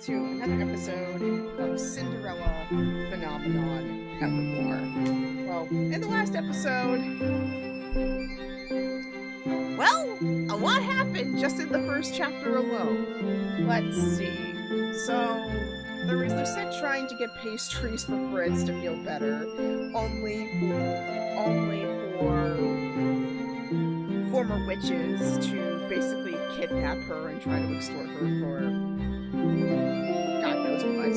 to another episode of Cinderella Phenomenon Evermore. Well, in the last episode, well, a lot happened just in the first chapter alone. Let's see. So, there was Lucette trying to get pastries for Fritz to feel better, only for former witches to basically kidnap her and try to extort her for God knows what.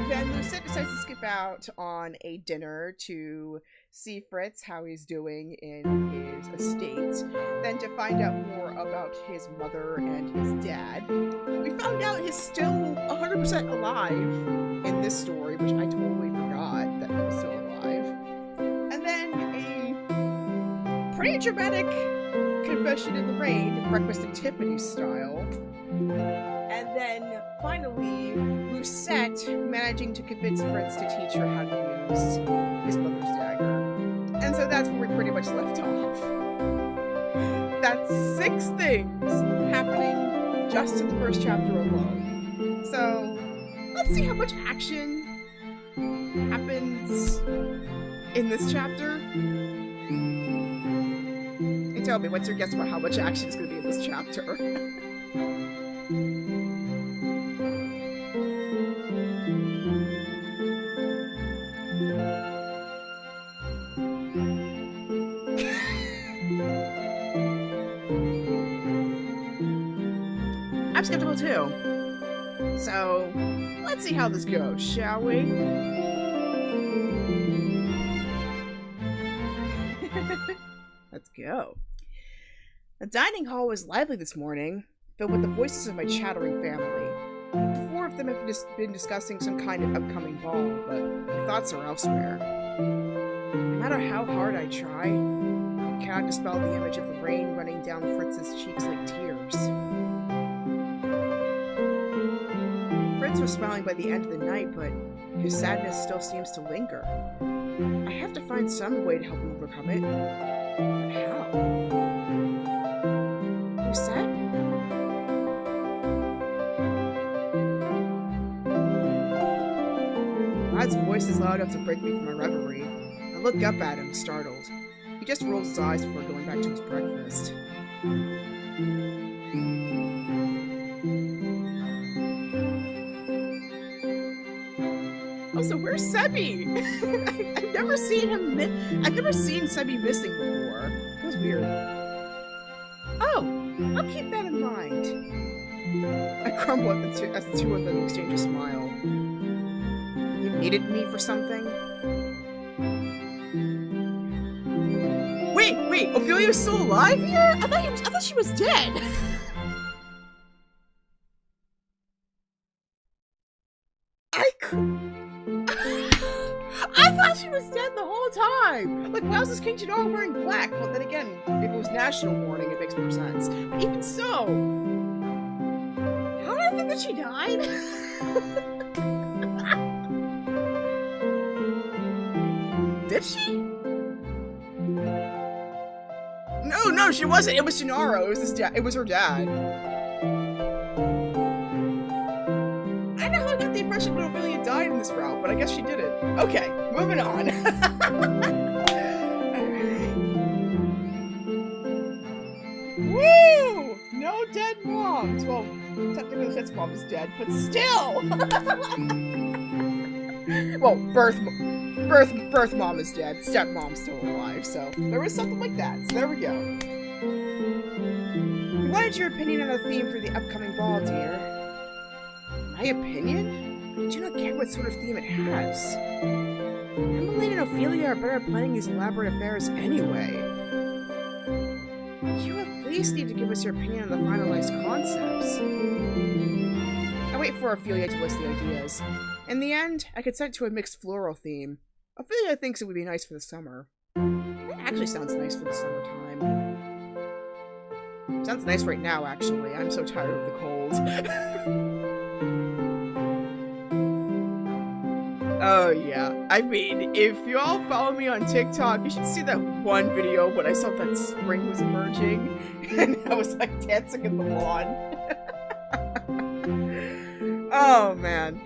Then Lucette decides to skip out on a dinner to see Fritz, how he's doing in his estate, then to find out more about his mother and his dad. We found out he's still 100% alive in this story, which I totally forgot that he was still alive. And then a pretty dramatic confession in the rain, Breakfast at Tiffany's style. And then finally, Lucette managing to convince Fritz to teach her how to use his mother's dagger. And so that's where we pretty much left off. That's 6 things happening just in the first chapter alone. So let's see how much action happens in this chapter. And tell me, what's your guess about how much action is going to be in this chapter? I'm skeptical too. So, let's see how this goes, shall we? Let's go. The dining hall was lively this morning, filled with the voices of my chattering family. The 4 of them have been discussing some kind of upcoming ball, but my thoughts are elsewhere. No matter how hard I try, I cannot dispel the image of the rain running down Fritz's cheeks like tears. Fritz was smiling by the end of the night, but his sadness still seems to linger. I have to find some way to help him overcome it. But how? Lucette? Lad's voice is loud enough to break me from my reverie. I look up at him, startled. He just rolls his eyes before going back to his breakfast. Also, where's Sebi? I've never seen him. I've never seen Sebi missing before. It was weird. Oh, I'll keep that in mind. I crumble as the 2 of them exchange a smile. You needed me for something? Wait, Ophelia's still alive here? I thought she was dead. I thought she was dead the whole time! Like, why was this King Chidara wearing black? Well, then again, if it was national mourning, it makes more sense. But even so, how did I think that she died? Did she? No, she wasn't. It was Gennaro. It was his dad. It was her dad. I know how I got the impression that Ophelia died in this route, but I guess she did it. Okay, moving on. Woo! No dead moms. Well, technically Lucette's mom is dead, but still. Well, birth mom is dead. Stepmom's still alive, so there was something like that. So there we go. We wanted your opinion on the theme for the upcoming ball, dear. My opinion? I do not care what sort of theme it has. Emmeline and Ophelia are better at planning these elaborate affairs anyway. You at least need to give us your opinion on the finalized concepts. I wait for Ophelia to list the ideas. In the end, I consent to a mixed floral theme. Ophelia thinks it would be nice for the summer. It actually sounds nice for the summertime. Sounds nice right now, actually. I'm so tired of the cold. Oh yeah, I mean, if you all follow me on TikTok, you should see that one video when I saw that spring was emerging, and I was like dancing in the lawn. Oh, man.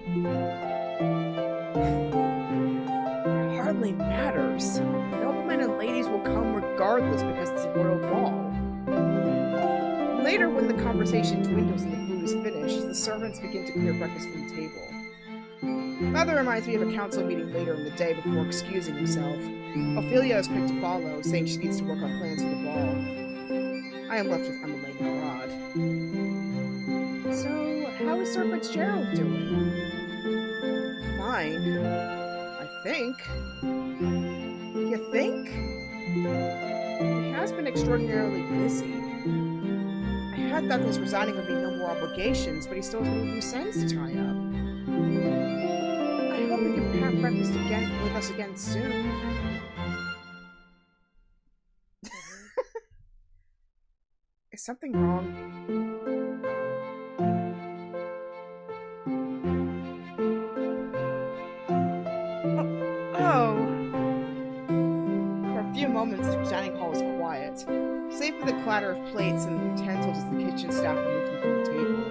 It hardly matters. Noblemen and ladies will come regardless because it's a royal ball. Later, when the conversation dwindles and the food is finished, the servants begin to clear breakfast from the table. Father reminds me of a council meeting later in the day before excusing himself. Ophelia is quick to follow, saying she needs to work on plans for the ball. I am left with Emmeline and Rod. So, how is Sir Fitzgerald doing? Fine. I think. You think? He has been extraordinarily busy. I had thought that his resigning would be no more obligations, but he still has many loose ends to tie up. I hope we can have breakfast again with us again soon. Is something wrong? Oh. For a few moments, the dining hall was quiet, save for the clatter of plates and utensils as the kitchen staff moved them from the table.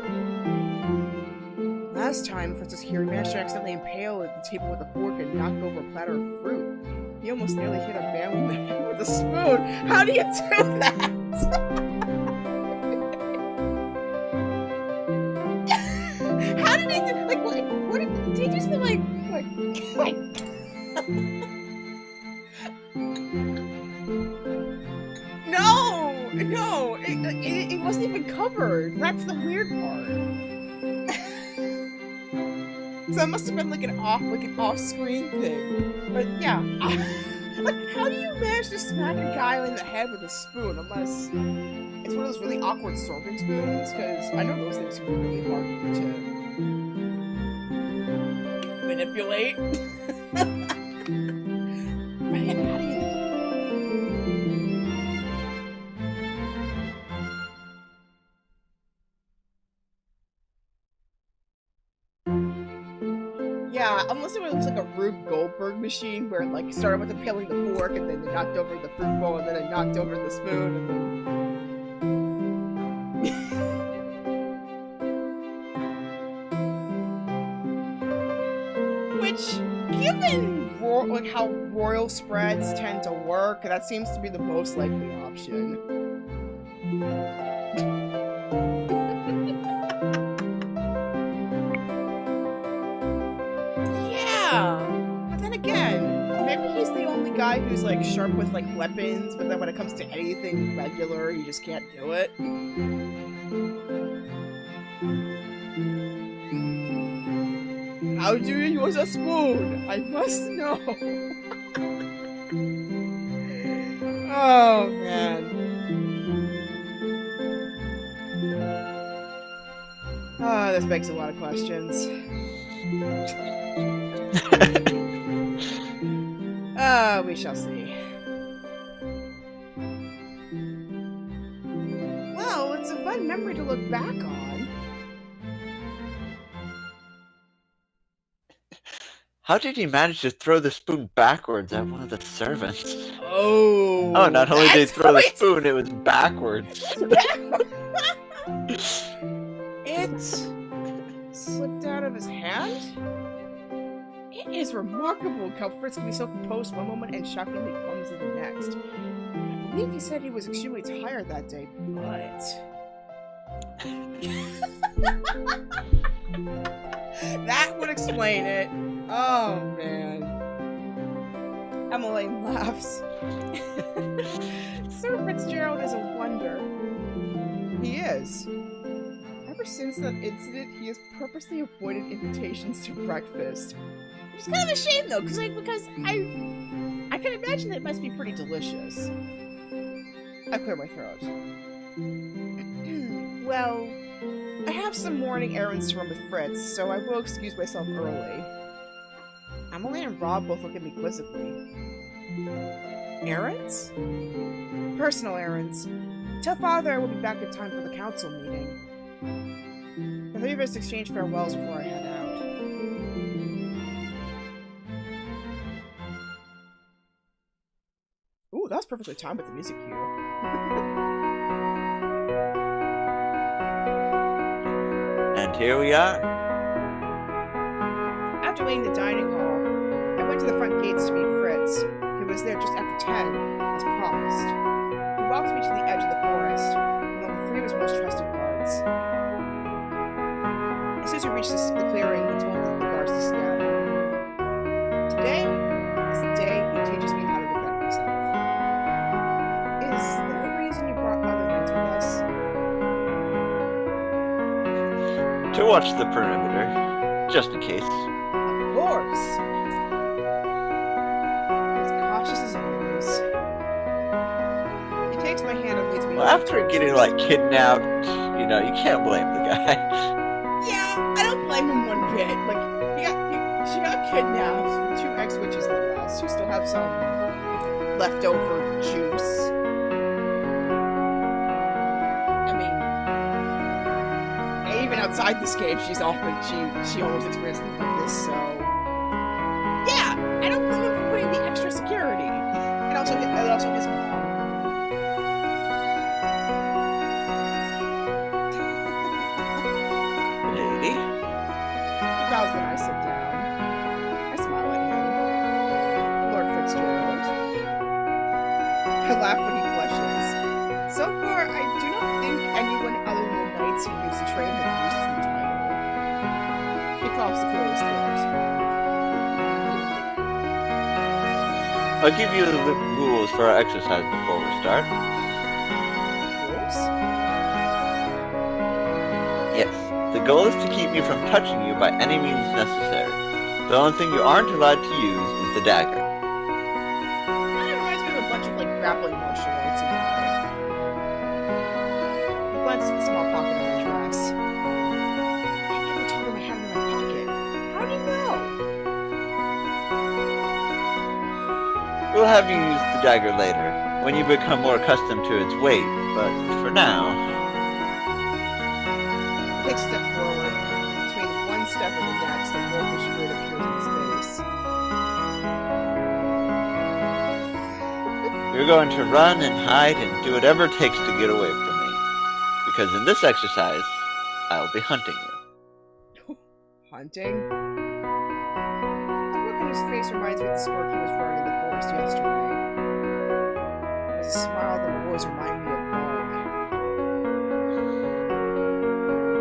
Last time, Fritz was here, he managed to accidentally impale at the table with a fork and knock over a platter of fruit. He almost nearly hit a man in the head with a spoon. How do you do that? How did he do? Like, what did he just feel like? No, it wasn't even covered. That's the weird part. So it must have been like an off-screen thing. But yeah, like, how do you manage to smack a guy in the head with a spoon? Unless it's one of those really awkward serving spoons, because I know those things can be really hard to manipulate. Man, how do you? Yeah, unless it was like a Rube Goldberg machine where it like started with impaling the fork and then they knocked over the fruit bowl and then it knocked over the spoon and then... Which, given like how royal spreads tend to work, that seems to be the most likely option. But then again, maybe he's the only guy who's like sharp with like weapons, but then when it comes to anything regular, you just can't do it. How do you use a spoon? I must know. Oh man. Ah, this begs a lot of questions. We shall see. Well, it's a fun memory to look back on. How did he manage to throw the spoon backwards at one of the servants? Oh, not only did he throw the spoon, it was backwards. It slipped out of his hand? It is remarkable how Fritz can be so composed one moment and shockingly clumsy the next. I believe he said he was extremely tired that day, but... that would explain it. Oh, man. Emmeline laughs. Sir Fitzgerald is a wonder. He is. Ever since that incident, he has purposely avoided invitations to breakfast. It's kind of a shame, though, because I can imagine that it must be pretty delicious. I clear my throat. Well, I have some morning errands to run with Fritz, so I will excuse myself early. Emily and Rob both look at me quizzically. Errands? Personal errands. Tell Father I will be back in time for the council meeting. The three of us exchange farewells before I head out. Ooh, that was perfectly timed with the music cue. And here we are. After leaving the dining hall, I went to the front gates to meet Fritz, who was there just after 10, as promised. He walked me to the edge of the forest, among 3 of his most trusted guards. As soon as we reached the clearing, he told the guards to scatter. Today is the day he teaches me how to defend myself. Is there a reason you brought other knights with us? To watch the perimeter, just in case. Of course! As cautious as always. He takes my hand and leads me. Well, after getting, like, kidnapped, you know, you can't blame the guy. Yeah, I don't blame him one bit. Like, she got kidnapped from 2 ex-witches no less, who still have some leftover juice. I mean, even outside this game, she always experienced something like this, so yeah, I don't blame him for putting the extra security. And also his mom. Lady? He bows when I sit down. I smile at him. Lord Fitzgerald. I laugh when he blushes. So far, I do not think anyone other than the knights he used to train him uses the title. He coughs to clear his throat. I'll give you the rules for our exercise before we start. Rules? Yes. The goal is to keep me from touching you by any means necessary. The only thing you aren't allowed to use is the dagger. That reminds me of a bunch of, like, grappling martial arts in the way. He glances at the small pocket of my dress. I never told him I had it in my pocket. How do you know? We'll have you use the dagger later, when you become more accustomed to its weight, but for now... He takes a step forward. Between one step and the next, a wolfish grin appears in his face. You're going to run and hide and do whatever it takes to get away from me. Because in this exercise, I'll be hunting you. Hunting? The look on his face reminds me of the smirk he was wearing in the forest yesterday. There's a smile that will always remind me of Varg.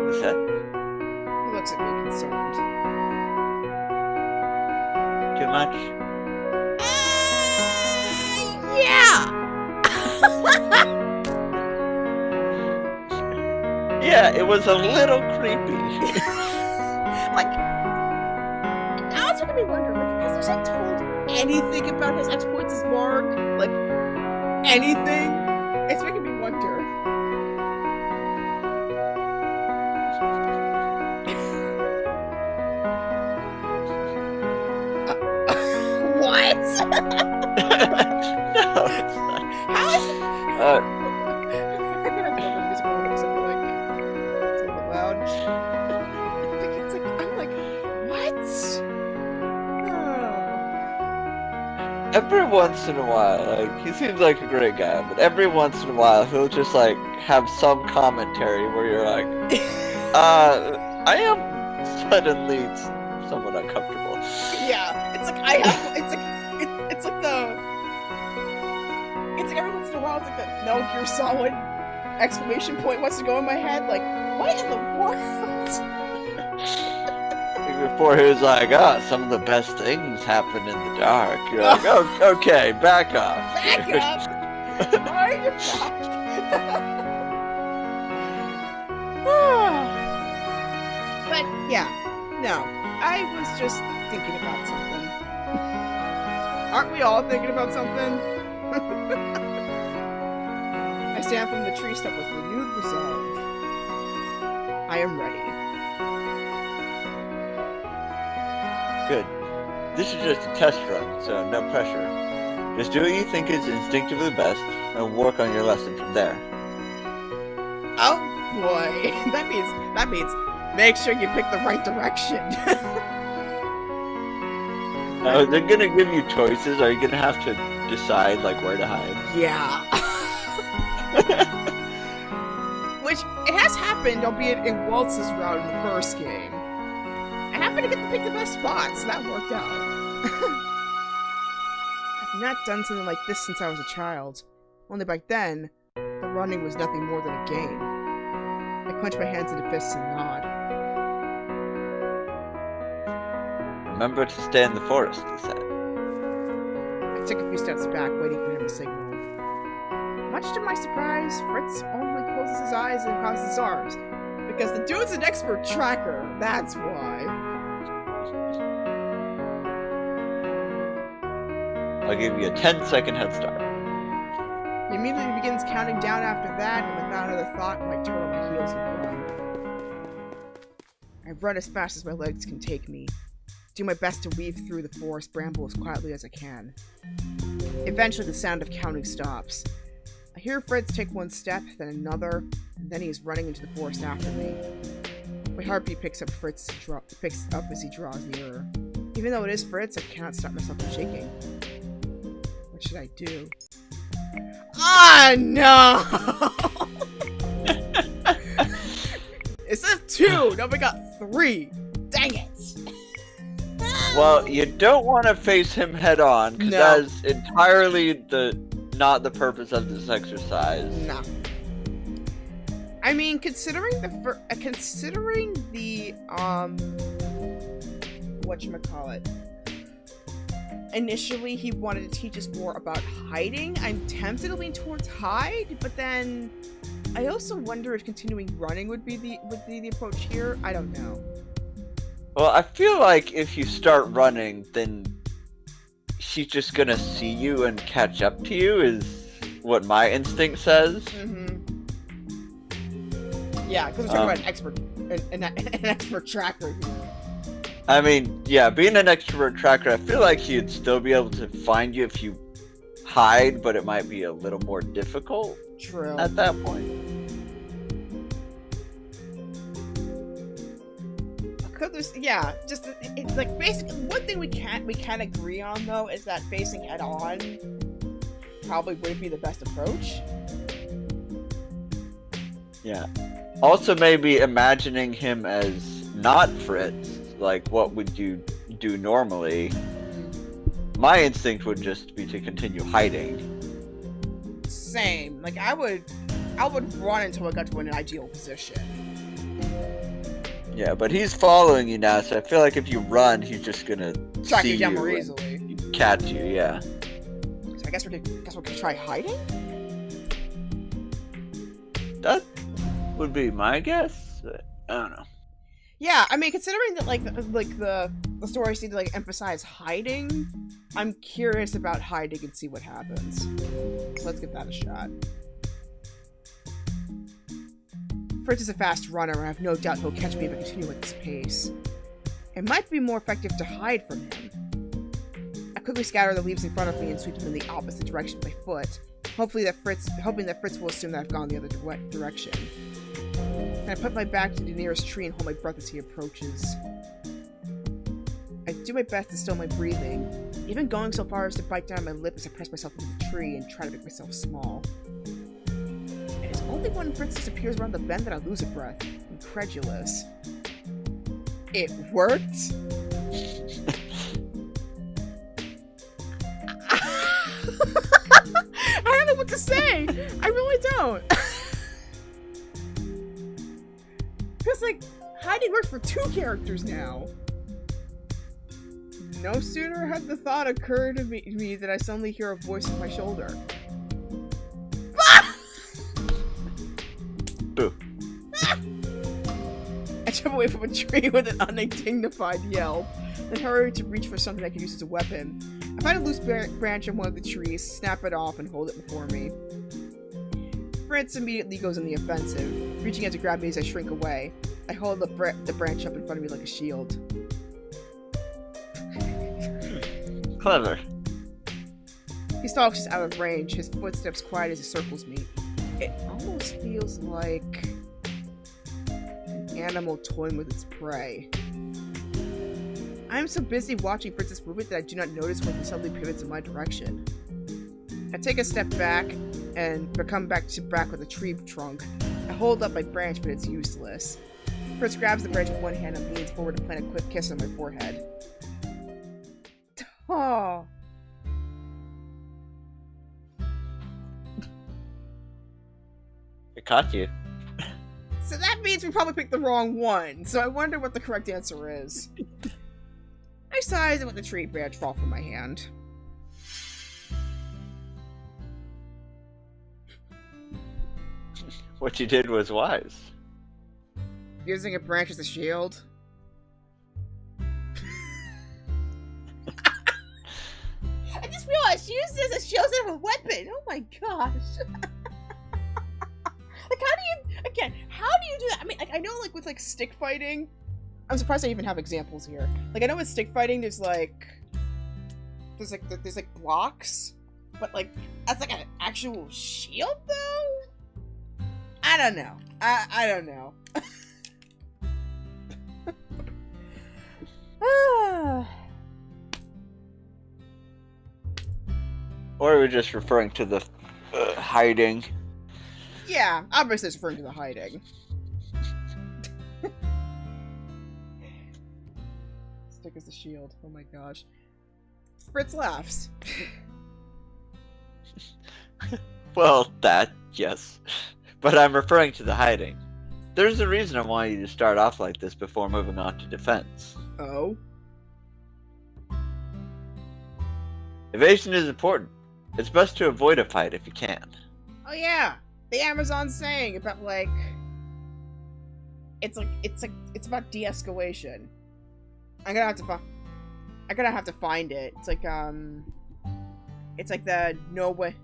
Lucette? He looks at me concerned. Too much? Yeah! Yeah, it was a little creepy. Like, now it's making me wonder, like, has Lucette told anything about his exploits as Varg? Like, anything? It's making me wonder. What? No, it's not. How is it? Uh, I'm gonna have to open the music when it's like, it's a little bit loud. It's like, I'm like, what? Oh. every once in a while, like, he seems like a great guy, but every once in a while, he'll just, like, have some commentary where you're like, I am suddenly somewhat uncomfortable. Yeah, it's like it's like every once in a while it's like the Metal Gear Solid exclamation point wants to go in my head. Like, what in the world? Before he was like, some of the best things happen in the dark. You're like, oh, okay, back off. Back up. Why are you back? But yeah, no, I was just thinking about something. Aren't we all thinking about something? I stand from the tree stump with renewed resolve. I am ready. Good. This is just a test run, so no pressure. Just do what you think is instinctively best, and work on your lesson from there. Oh boy, that means make sure you pick the right direction. Now, they're gonna give you choices. Are you gonna have to decide, like, where to hide? Yeah. Which, it has happened, albeit in Waltz's route in the first game. I have happened to get to pick the best spot, so that worked out. I've not done something like this since I was a child. Only back then, the running was nothing more than a game. I clench my hands into fists and nod. Remember to stay in the forest, Lucette. I took a few steps back, waiting for him to signal. Much to my surprise, Fritz only closes his eyes and crosses his arms. Because the dude's an expert tracker, that's why. I'll give you a 10-second head start. He immediately begins counting down after that, and without another thought, I turn on my heels and run. I run as fast as my legs can take me. Do my best to weave through the forest bramble as quietly as I can. Eventually, the sound of counting stops. I hear Fritz take one step, then another, and then he is running into the forest after me. My heartbeat picks up as he draws nearer. Even though it is Fritz, I cannot stop myself from shaking. What should I do? Ah, no! It says 2! Nobody got 3! Dang it! Well, you don't want to face him head on, because that is entirely not the purpose of this exercise. No. I mean, considering the whatchamacallit. Initially, he wanted to teach us more about hiding. I'm tempted to lean towards hide, but then I also wonder if continuing running would be the approach here. I don't know. Well, I feel like if you start running, then she's just gonna see you and catch up to you, is what my instinct says. Mm-hmm. Yeah, because we're talking about an expert tracker here. I mean, yeah, being an extrovert tracker, I feel like he'd still be able to find you if you hide, but it might be a little more difficult. True. At that point. Yeah, just it's like basically one thing we can agree on though is that facing head on probably would be the best approach. Yeah. Also, maybe imagining him as not Fritz, like what would you do normally? My instinct would just be to continue hiding. Same. Like I would run until I got to an ideal position. Yeah, but he's following you now, so I feel like if you run, he's just gonna track see you down more easily. Catch you, yeah. So I guess we're gonna try hiding? That would be my guess. I don't know. Yeah, I mean, considering that like the story seemed to like emphasize hiding, I'm curious about hiding and see what happens. So let's give that a shot. Fritz is a fast runner, and I have no doubt he'll catch me if I continue at this pace. It might be more effective to hide from him. I quickly scatter the leaves in front of me and sweep them in the opposite direction with my foot, hoping that Fritz will assume that I've gone the other direction. And I put my back to the nearest tree and hold my breath as he approaches. I do my best to still my breathing, even going so far as to bite down my lip as I press myself into the tree and try to make myself small. It's only when Fritz disappears around the bend that I lose a breath, incredulous. It worked? I don't know what to say! I really don't! Because, like, hiding worked for 2 characters now. No sooner had the thought occurred to me that I suddenly hear a voice on my shoulder. Boo. I jump away from a tree with an undignified yelp, then hurry to reach for something I could use as a weapon. I find a loose branch on one of the trees, snap it off, and hold it before me. Fritz immediately goes on the offensive, reaching out to grab me as I shrink away. I hold the branch up in front of me like a shield. Clever. He stalks just out of range, his footsteps quiet as he circles me. It almost feels like an animal toying with its prey. I am so busy watching Fritz's movement that I do not notice when he suddenly pivots in my direction. I take a step back and come back with a tree trunk. I hold up my branch, but it's useless. Fritz grabs the branch with one hand and leans forward to plant a quick kiss on my forehead. Oh. It caught you. So that means we probably picked the wrong one, so I wonder what the correct answer is. I sighed and let the tree branch fall from my hand. What you did was wise. Using a branch as a shield? I just realized she used it as a shield instead of a weapon! Oh my gosh! Like, how do you do that? I mean, like, I know, like, with, like, stick fighting, I'm surprised I even have examples here. Like, I know with stick fighting, there's blocks, but, like, as, like, an actual shield, though? I don't know. I don't know. Or we're just referring to the hiding. Yeah, obviously it's referring to the hiding. Stick as the shield. Oh my gosh. Fritz laughs. Well, that, yes. But I'm referring to the hiding. There's a reason I want you to start off like this before moving on to defense. Oh? Evasion is important. It's best to avoid a fight if you can. Oh yeah! The Amazon saying about, like... It's about de-escalation. I'm gonna have to find it. It's like the know when...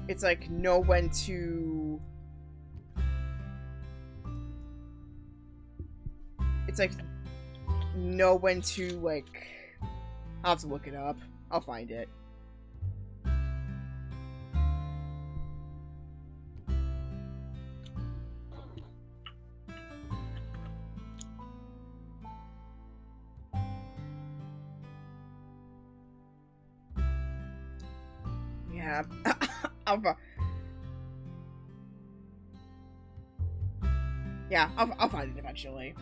It's like know when to... It's like know when to, like... I'll have to look it up. I'll find it. Yeah. I'll find it eventually.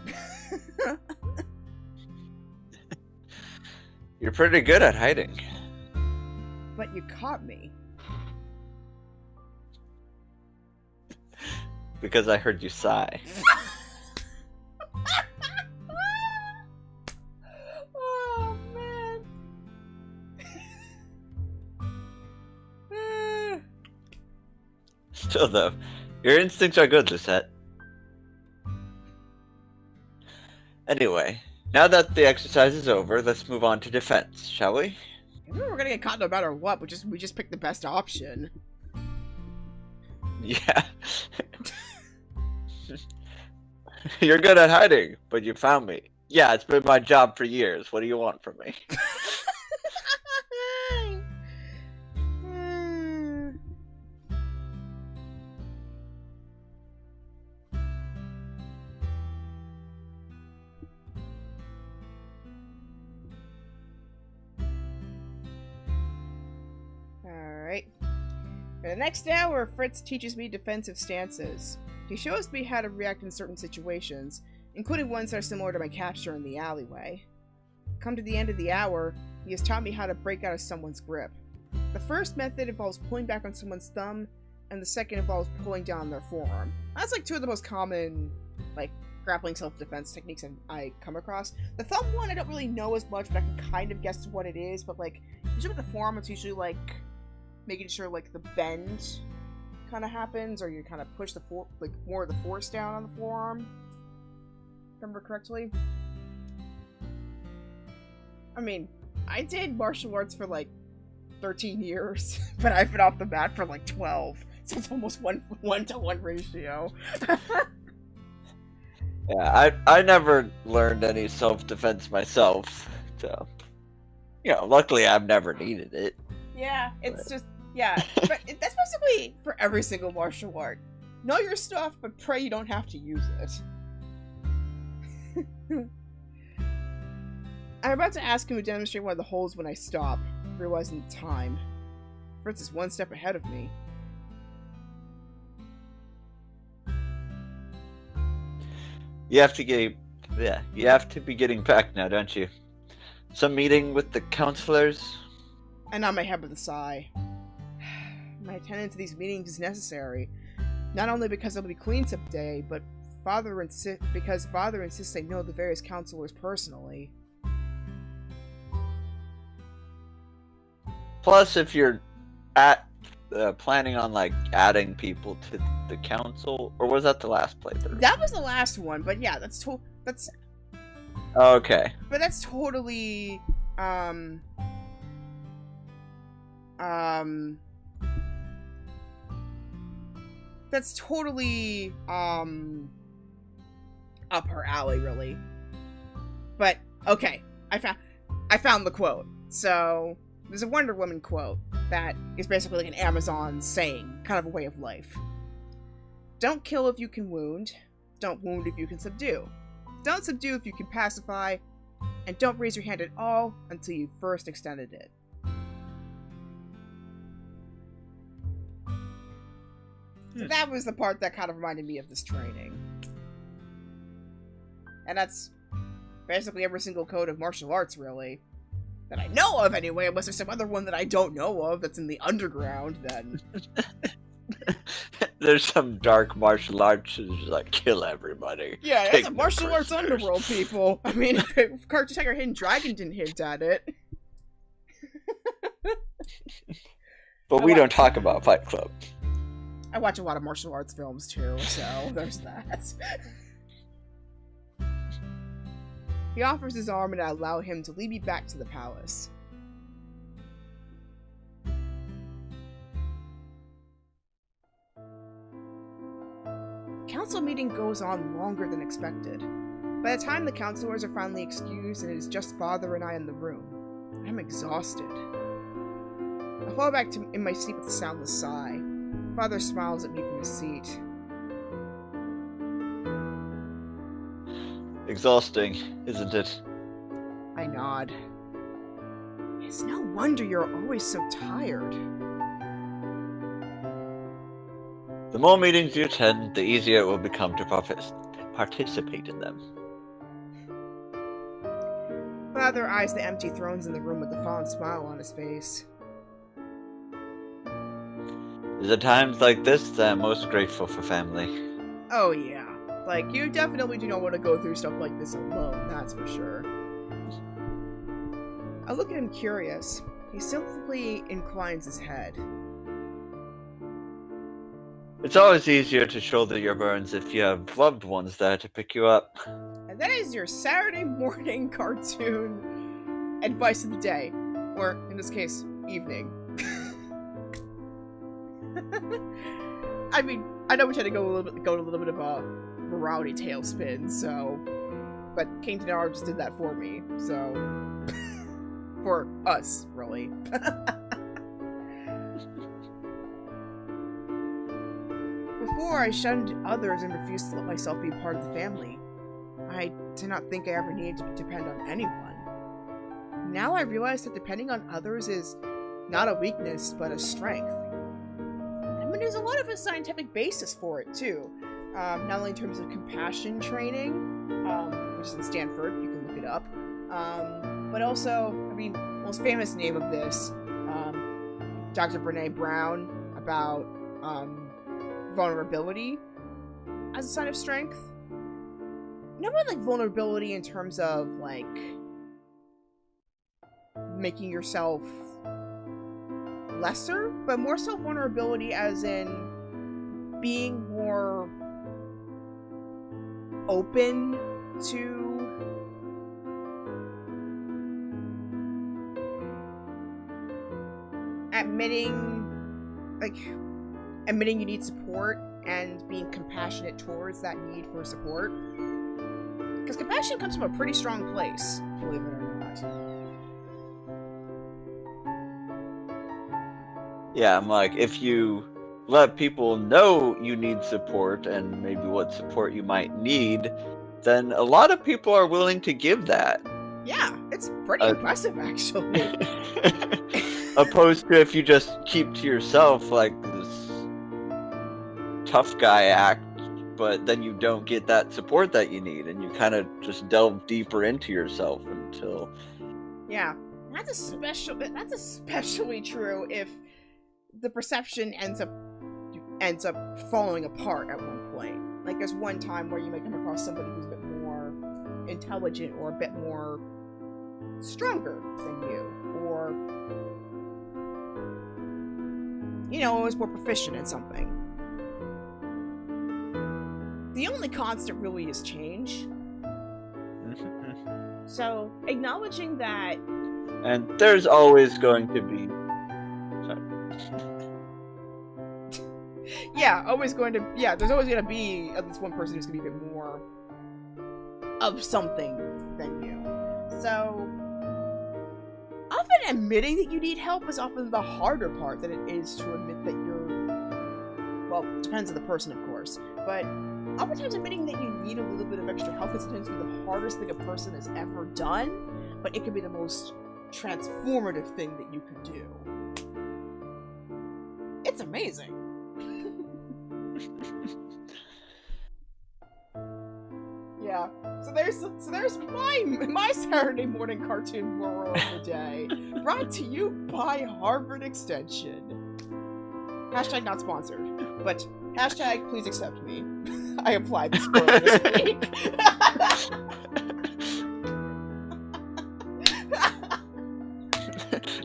You're pretty good at hiding. But you caught me. Because I heard you sigh. Oh, man. Still though, your instincts are good, Lucette. Anyway, now that the exercise is over, let's move on to defense, shall we? We're gonna get caught no matter what, we just picked the best option. Yeah. You're good at hiding, but you found me. Yeah, it's been my job for years. What do you want from me? Alright. For the next hour, Fritz teaches me defensive stances. He shows me how to react in certain situations, including ones that are similar to my capture in the alleyway. Come to the end of the hour, he has taught me how to break out of someone's grip. The first method involves pulling back on someone's thumb, and the second involves pulling down their forearm. That's like two of the most common, like, grappling self-defense techniques I come across. The thumb one I don't really know as much, but I can kind of guess what it is, but like, usually with the forearm it's usually like making sure like the bend kind of happens, or you kind of push the more of the force down on the forearm. Remember correctly? I mean, I did martial arts for like 13 years, but I've been off the mat for like 12, so it's almost 1-to-1 ratio. Yeah, I never learned any self-defense myself, so, you know, luckily I've never needed it. Yeah, it's just, yeah, but that's basically for every single martial art. Know your stuff, but pray you don't have to use it. I'm about to ask him to demonstrate one of the holes when I stop, realizing the time. Fritz is one step ahead of me. You have to get, yeah, you have to be getting back now, don't you? Some meeting with the counselors? I nod my head with a sigh. My attendance at these meetings is necessary, not only because it'll be clean someday, but because Father insists I know the various counselors personally. Plus, if you're planning on like adding people to the council, or was that the last playthrough? That was the last one, but yeah, that's okay. But that's totally that's totally up her alley, really. But okay, I found the quote. So there's a Wonder Woman quote that is basically like an Amazon saying, kind of a way of life. Don't kill if you can wound. Don't wound if you can subdue. Don't subdue if you can pacify. And don't raise your hand at all until you first extended it. So that was the part that kind of reminded me of this training. And that's basically every single code of martial arts, really. That I know of, anyway, unless there's some other one that I don't know of that's in the underground, then... There's some dark martial arts that just, like, kill everybody. Yeah, it's a martial arts underworld, people. I mean, if Cartoon Tiger Hidden Dragon didn't hint at it. But we don't talk about Fight Club. I watch a lot of martial arts films, too, so there's that. He offers his arm and I allow him to lead me back to the palace. Council meeting goes on longer than expected. By the time the counselors are finally excused and it is just Father and I in the room, I'm exhausted. I fall back in my seat with a soundless sigh. Father smiles at me from his seat. Exhausting, isn't it? I nod. It's no wonder you're always so tired. The more meetings you attend, the easier it will become to participate in them. Father eyes the empty thrones in the room with a fond smile on his face. It's at times like this that I'm most grateful for family. Oh yeah. Like, you definitely do not want to go through stuff like this alone, that's for sure. I look at him curious. He simply inclines his head. It's always easier to shoulder your burdens if you have loved ones there to pick you up. And that is your Saturday morning cartoon advice of the day. Or, in this case, evening. I mean, I know we tried to go a little bit of a morality tailspin, so... But Kington R just did that for me, so... for us, really. Before, I shunned others and refused to let myself be part of the family. I did not think I ever needed to depend on anyone. Now I realize that depending on others is not a weakness, but a strength. I mean, there's a lot of a scientific basis for it, too. Not only in terms of compassion training, which is in Stanford, you can look it up, but also, I mean, most famous name of this, Dr. Brene Brown, about vulnerability as a sign of strength. Not really like vulnerability in terms of, like, making yourself lesser, but more so vulnerability as in being more open to admitting you need support and being compassionate towards that need for support. Because compassion comes from a pretty strong place, believe it or not. Yeah, I'm like, if you let people know you need support and maybe what support you might need, then a lot of people are willing to give that. Yeah, it's pretty impressive, actually. Opposed to if you just keep to yourself, like this tough guy act, but then you don't get that support that you need, and you kind of just delve deeper into yourself until... Yeah, that's especially true if the perception ends up falling apart at one point. Like, there's one time where you may come across somebody who's a bit more intelligent or a bit more stronger than you, or, you know, is more proficient in something. The only constant really is change. So, acknowledging that... And there's always going to be... Sorry. Yeah, there's always going to be at least one person who's going to be a bit more of something than you. So, often admitting that you need help is often the harder part than it is to admit that you're... Well, it depends on the person, of course, but oftentimes admitting that you need a little bit of extra help is sometimes the hardest thing a person has ever done, but it can be the most transformative thing that you can do. It's amazing. Yeah. So there's my Saturday morning cartoon moral of the day, brought to you by Harvard Extension. Hashtag not sponsored, but hashtag please accept me. I applied this spoiler this week.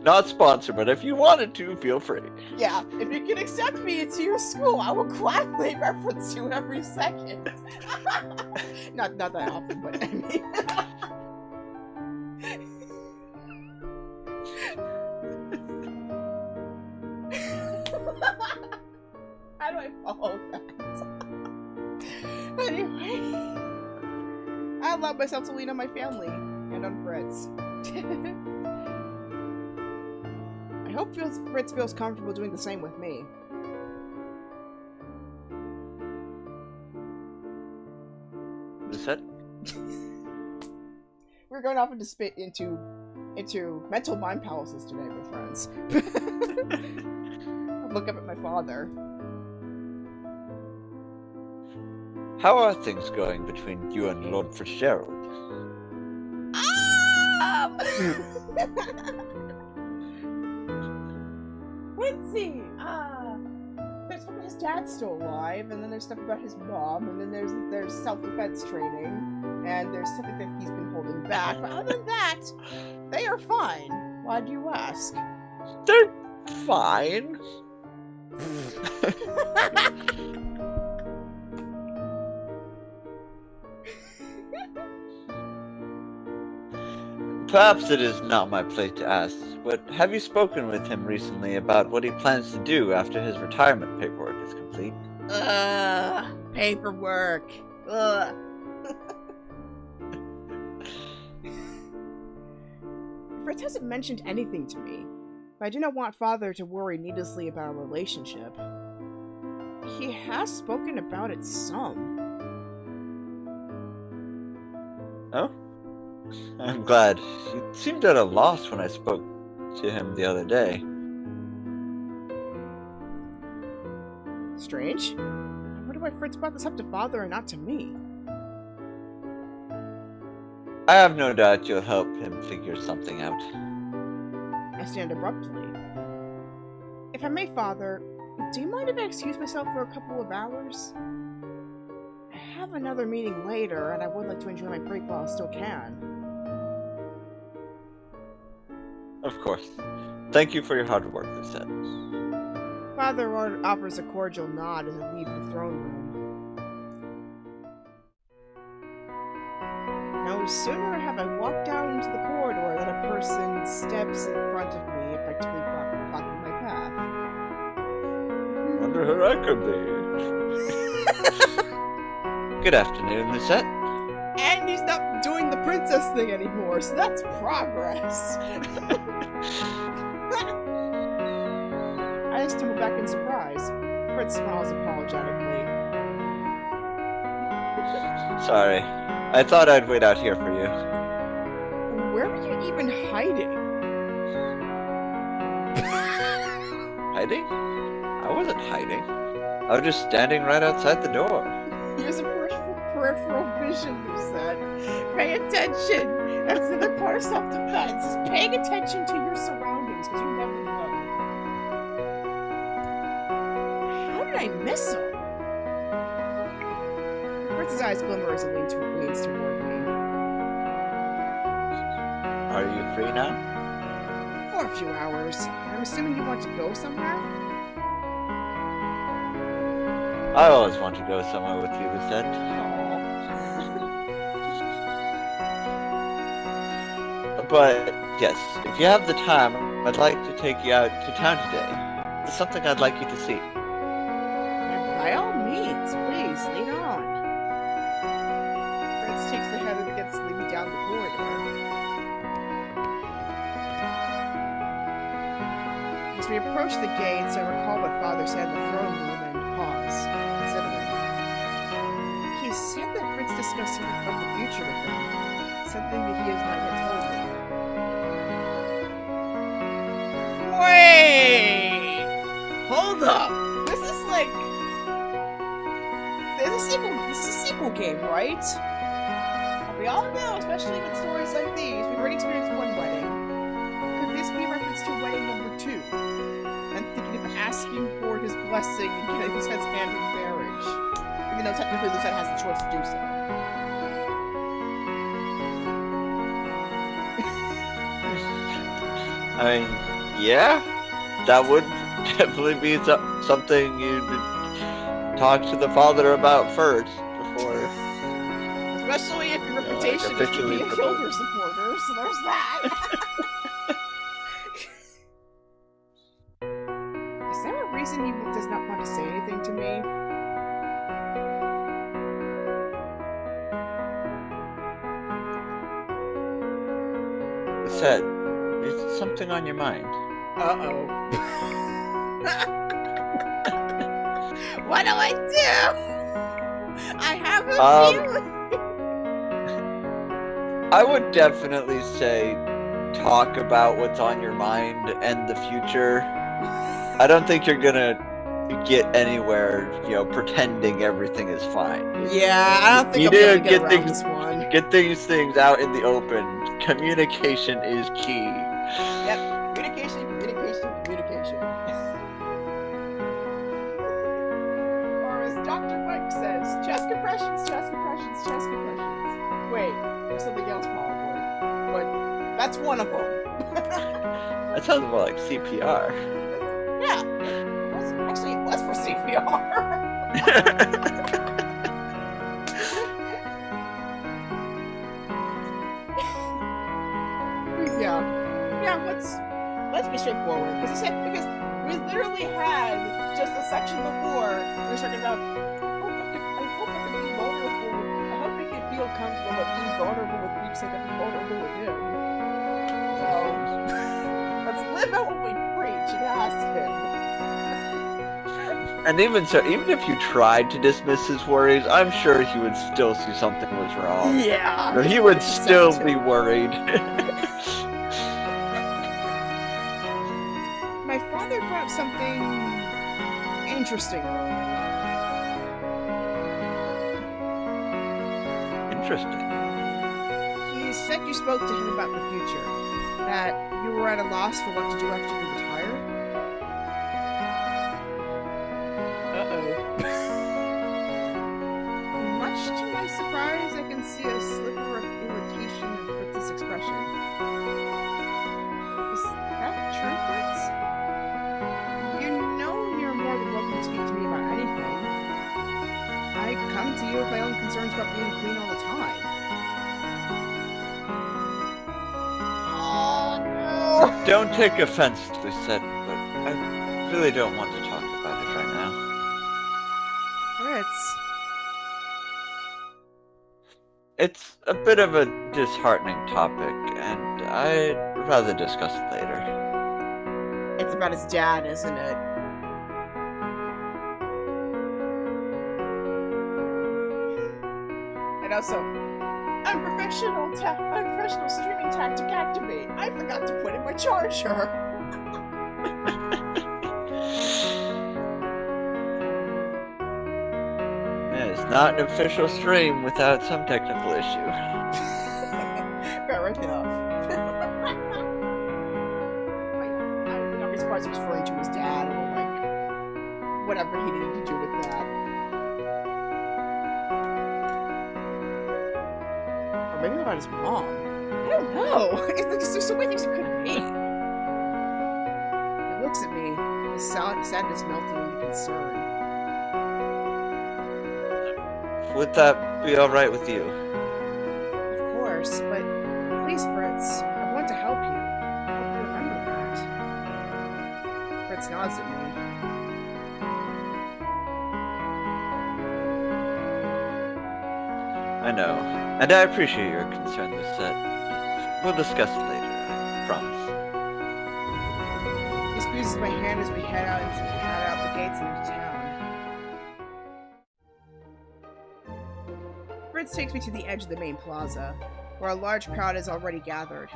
Not sponsored, but if you wanted to, feel free. Yeah, if you can accept me into your school, I will gladly reference you every second. not that often, but I mean... How do I follow that? Anyway, I allow myself to lean on my family and on Fritz. I hope Fritz feels comfortable doing the same with me. Lucette? We're going off into mental mind palaces today, my friends. Look up at my father. How are things going between you and Lord Fitzgerald? Quincy! There's stuff about his dad's still alive, and then there's stuff about his mom, and then there's self-defense training, and there's something that he's been holding back. But other than that, they are fine. Why do you ask? They're fine. Perhaps it is not my place to ask, but have you spoken with him recently about what he plans to do after his retirement paperwork is complete? Paperwork. Ugh. Fritz hasn't mentioned anything to me, but I do not want Father to worry needlessly about our relationship. He has spoken about it some. Oh? I'm glad. He seemed at a loss when I spoke to him the other day. Strange. I wonder why Fritz brought this up to Father and not to me. I have no doubt you'll help him figure something out. I stand abruptly. If I may, Father, do you mind if I excuse myself for a couple of hours? I have another meeting later, and I would like to enjoy my break while I still can. Of course. Thank you for your hard work, Lucette. Father offers a cordial nod as I leave the throne room. No sooner have I walked out into the corridor than a person steps in front of me, effectively blocking my path. Wonder who I could be. Good afternoon, Lucette. And he's not doing the princess thing anymore, so that's progress. I just stumble back in surprise. Fritz smiles apologetically. Sorry. I thought I'd wait out here for you. Where were you even hiding? Hiding? I wasn't hiding. I was just standing right outside the door. Use a peripheral vision, Lucette. Pay attention. That's the part of self-defense, is paying attention to your surroundings, because you never know. How did I miss him? Fritz's eyes glimmer as he leans toward me. Are you free now? For a few hours. I'm assuming you want to go somewhere? I always want to go somewhere with you, Lucette. But, yes, if you have the time, I'd like to take you out to town today. There's something I'd like you to see. By all means, please, lead on. Fritz takes the head and begins leading down the corridor. As we approach the gates, I recall what Father said in the throne room and pause, considering. He said that Fritz discussed something about the future with him, something that he has not yet told me. Wait! Hold up! This is a sequel game, right? We all know, especially with stories like these, we've already experienced one wedding. Could this be a reference to wedding number 2? I'm thinking of asking for his blessing and getting Lucette's hand in marriage. Even though technically Lucette has the choice to do so. I mean, yeah, that would definitely be something you'd talk to the father about first before. Especially if your reputation is to be a shoulder supporter, so there's that. Is there a reason he does not want to say anything to me? Lucette, is something on your mind? Uh-oh. What do I do? I have a feeling. I would definitely say talk about what's on your mind and the future. I don't think you're gonna get anywhere, pretending everything is fine. Yeah, I don't think you I'm gonna get around things, this one. Get these things out in the open. Communication is key. Yep, communication. Or as Dr. Mike says, chest compressions. Wait, there's something else probably. But that's one of them. That sounds more like CPR. Yeah. It was for CPR. Yeah, let's be straightforward. Because we literally had just a section before we were talking about I hope I can be vulnerable. I hope I can feel comfortable with being vulnerable with peeps like I can be vulnerable with him. So let's live out what we preach and ask him. And even so, even if you tried to dismiss his worries, I'm sure he would still see something was wrong. Yeah. Or he would still be worried. My father brought something interesting. Interesting. He said you spoke to him about the future. That you were at a loss for what to do after you retired. Much to my surprise, I can see a sliver of irritation in Fritz's expression. Is that true, Fritz? You know you're more than welcome to speak to me about anything. I come to you with my own concerns about being queen all the time. Oh, no! Don't take offense, Lucette, but I really don't want to talk about it right now. Fritz. It's a bit of a disheartening topic, and I'd rather discuss it later. It's about his dad, isn't it? And also, unprofessional streaming tactic activate. I forgot to put in my charger. Yeah, it's not an official stream without some technical issue. Got right off. I would not be surprised if he was referring to his dad or like whatever he needed to do with that. Or maybe about his mom. I don't know. There's so many things it could be. He looks at me, his sadness melting into concern. Would that be alright with you? Of course, but please, Fritz, I want to help you. I hope you remember that. Fritz nods at me. I know, and I appreciate your concern, Lucette. We'll discuss it later, I promise. He squeezes my hand as we head out the gates and into town. Fritz takes me to the edge of the main plaza, where a large crowd is already gathered.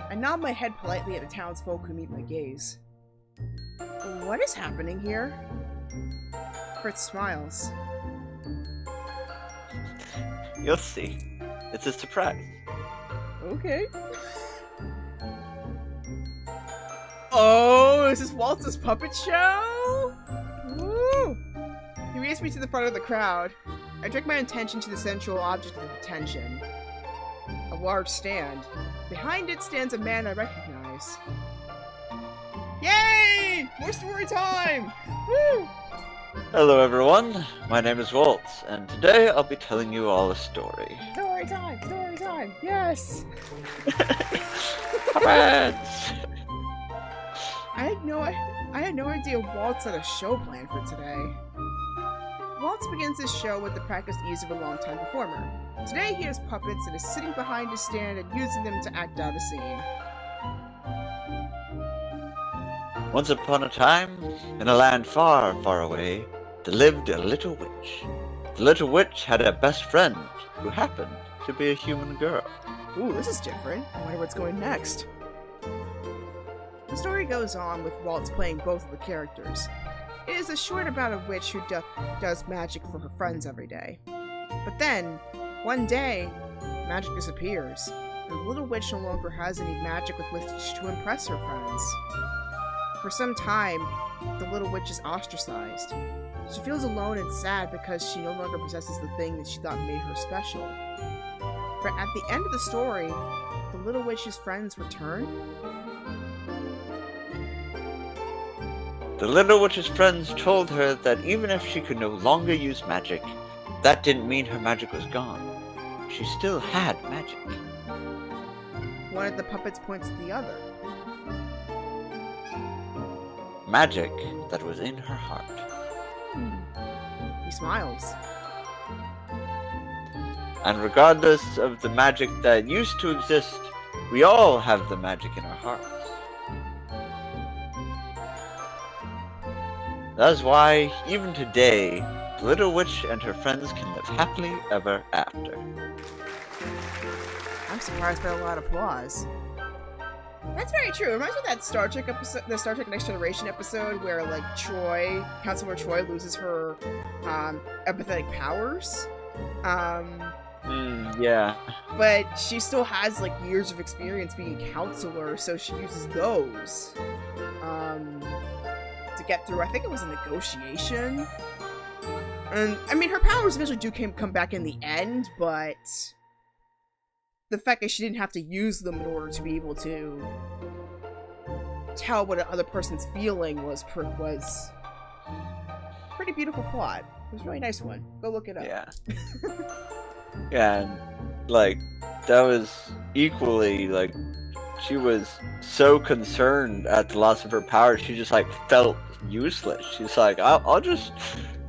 I nod my head politely at the townsfolk who meet my gaze. What is happening here? Fritz smiles. You'll see. It's a surprise. Okay. Oh, is this Waltz's puppet show? Woo! He leads me to the front of the crowd. I direct my attention to the central object of attention. A large stand. Behind it stands a man I recognize. Yay! More story time! Woo! Hello everyone, my name is Waltz, and today I'll be telling you all a story. Story time! Story time! Yes! Puppets! I had no idea Waltz had a show planned for today. Waltz begins his show with the practiced ease of a long-time performer. Today he has puppets and is sitting behind his stand and using them to act out a scene. Once upon a time, in a land far, far away, there lived a little witch. The little witch had a best friend who happened to be a human girl. Ooh, this is different. I wonder what's going next. The story goes on with Waltz playing both of the characters. It is a short about a witch who does magic for her friends every day. But then, one day, magic disappears, and the little witch no longer has any magic with which to impress her friends. For some time, the little witch is ostracized. She feels alone and sad because she no longer possesses the thing that she thought made her special. But at the end of the story, the little witch's friends return. The little witch's friends told her that even if she could no longer use magic, that didn't mean her magic was gone. She still had magic. One of the puppets points to the other. Magic that was in her heart. He smiles. And regardless of the magic that used to exist, we all have the magic in our hearts. That's why, even today, the little witch and her friends can live happily ever after. I'm surprised by a lot of applause. That's very true. It reminds me of that Star Trek episode, the Star Trek Next Generation episode, where like Councilor Troy loses her empathetic powers. Yeah. But she still has like years of experience being a counselor, so she uses those to get through. I think it was a negotiation. And I mean, her powers eventually do come back in the end, but the fact that she didn't have to use them in order to be able to tell what another person's feeling was pretty beautiful plot. It was a really nice one. Go look it up. Yeah. Yeah, and like that was equally like she was so concerned at the loss of her power, she just like felt useless. She's like, I'll just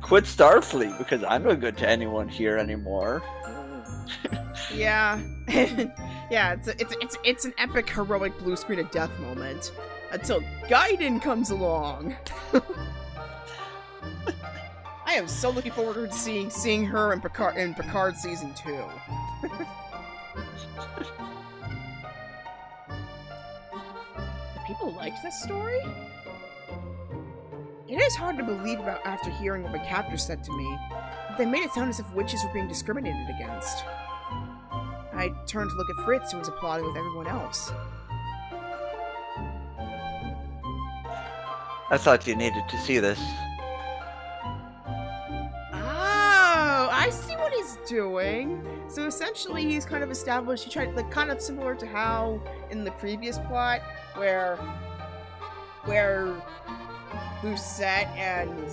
quit Starfleet because I'm no good to anyone here anymore. Yeah. Yeah, it's an epic heroic blue screen of death moment until Gaiden comes along. I am so looking forward to seeing her in Picard season 2. People liked this story? It is hard to believe about after hearing what my captor said to me. they made it sound as if witches were being discriminated against. I turned to look at Fritz, who was applauding with everyone else. I thought you needed to see this. Oh, I see what he's doing. So essentially, he's kind of established. He tried, like, kind of similar to how in the previous plot, where Lucette and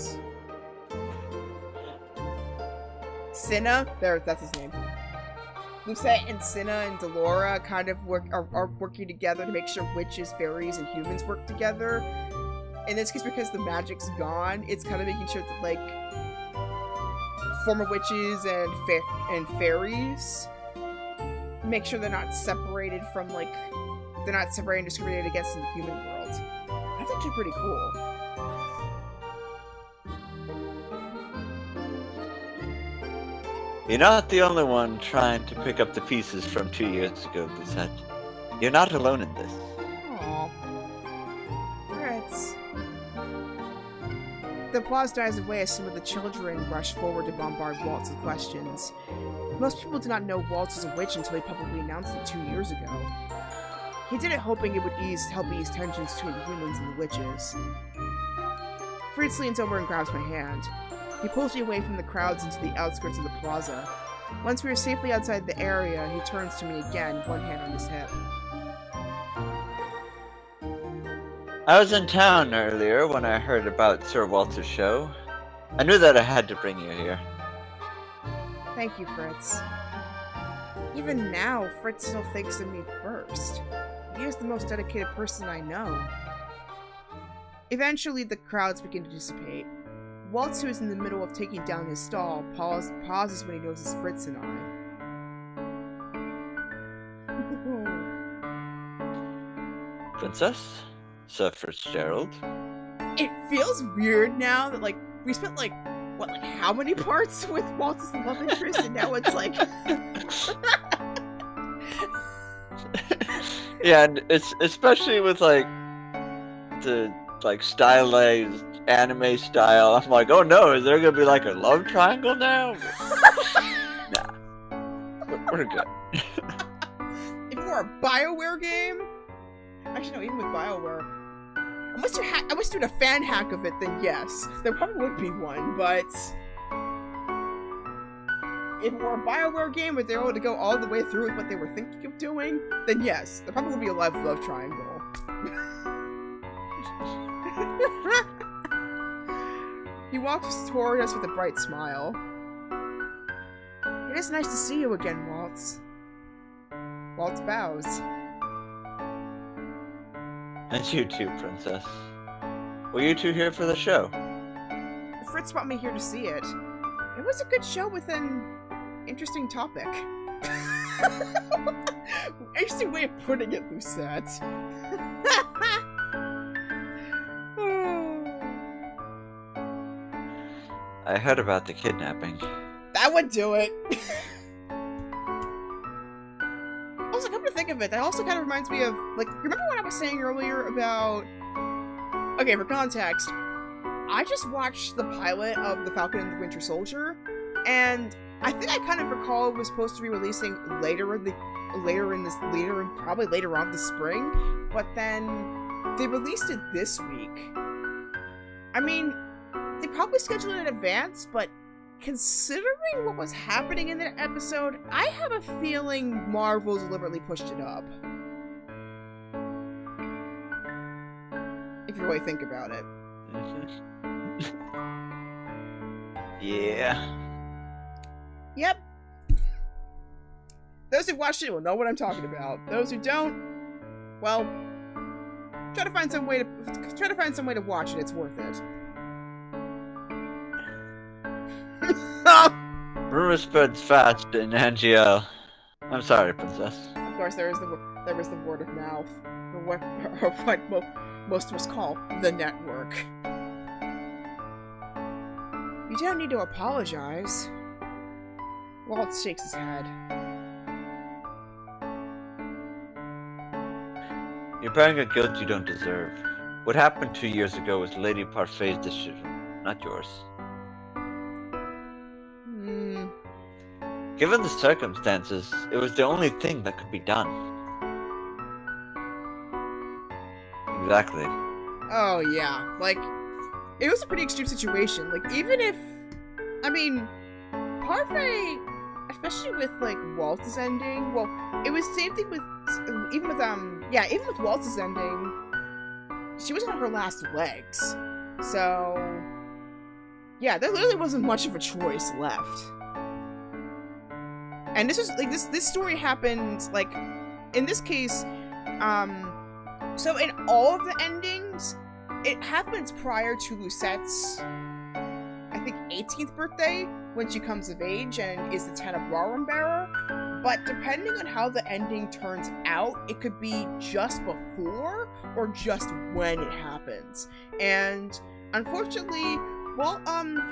Cinna, that's his name. Lucette and Cinna and Delora kind of are working together to make witches, witches, fairies, and humans work together. In this case, because the magic's gone, it's kind of making sure that, like, former witches and fairies make sure they're not separated from, like, they're not separated and discriminated against in the human world. That's actually pretty cool. You're not the only one trying to pick up the pieces from 2 years ago, Lucette. You're not alone in this. Aww. Fritz. The applause dies away as some of the children rush forward to bombard Waltz with questions. Most people did not know Waltz was a witch until he publicly announced it 2 years ago. He did it hoping it would help ease tensions between the humans and the witches. Fritz leans over and grabs my hand. He pulls me away from the crowds into the outskirts of the plaza. Once we are safely outside the area, he turns to me again, one hand on his hip. I was in town earlier when I heard about Sir Walter's show. I knew that I had to bring you here. Thank you, Fritz. Even now, Fritz still thinks of me first. He is the most dedicated person I know. Eventually, the crowds begin to dissipate. Waltz, who is in the middle of taking down his stall, pauses when he notices Fritz and I. Princess? Sir Fitzgerald? It feels weird now that, like, we spent, like, what, like, how many parts with Waltz's love interest, and now it's like... Yeah, and it's especially with, like, the, like, stylized anime style. I'm like, oh no, is there gonna be, like, a love triangle now? Nah. We're good. If we're a BioWare game... Actually, no, even with BioWare... Unless you're doing a fan hack of it, then yes. There probably would be one, but... If it were a BioWare game where they were able to go all the way through with what they were thinking of doing, then yes, there probably would be a live love triangle. He walks toward us with a bright smile. It is nice to see you again, Waltz. Waltz bows. And you too, Princess. Were you two here for the show? Fritz brought me here to see it. It was a good show with an interesting topic. Interesting way of putting it, Lucette. I heard about the kidnapping. That would do it. Also, come to think of it, that also kind of reminds me of, like, remember what I was saying earlier about... Okay, for context, I just watched the pilot of The Falcon and the Winter Soldier, and I think I kind of recall it was supposed to be releasing probably later on this spring, but then they released it this week. I mean, they probably scheduled it in advance, but considering what was happening in that episode, I have a feeling Marvel deliberately pushed it up. If you really think about it. Yeah. Yep. Those who watched it will know what I'm talking about. Those who don't, well, try to find some way to watch it. It's worth it. Rumor spreads fast in NGL. I'm sorry, Princess. Of course, there was the word of mouth, or what most of us call the network. You don't need to apologize. Waltz shakes his head. You're bearing a guilt you don't deserve. What happened 2 years ago was Lady Parfait's decision, not yours. Given the circumstances, it was the only thing that could be done. Exactly. Oh, yeah. Like, it was a pretty extreme situation. Like, even if... I mean, Parfait, especially with, like, Waltz's ending... Well, it was the same thing with... Even with Waltz's ending, she was on her last legs. So... Yeah, there literally wasn't much of a choice left. And this was, like, this story happened, like, in this case, so in all of the endings, it happens prior to Lucette's, I think, 18th birthday, when she comes of age and is the Tenebrarum bearer. But depending on how the ending turns out, it could be just before or just when it happens. And unfortunately, well,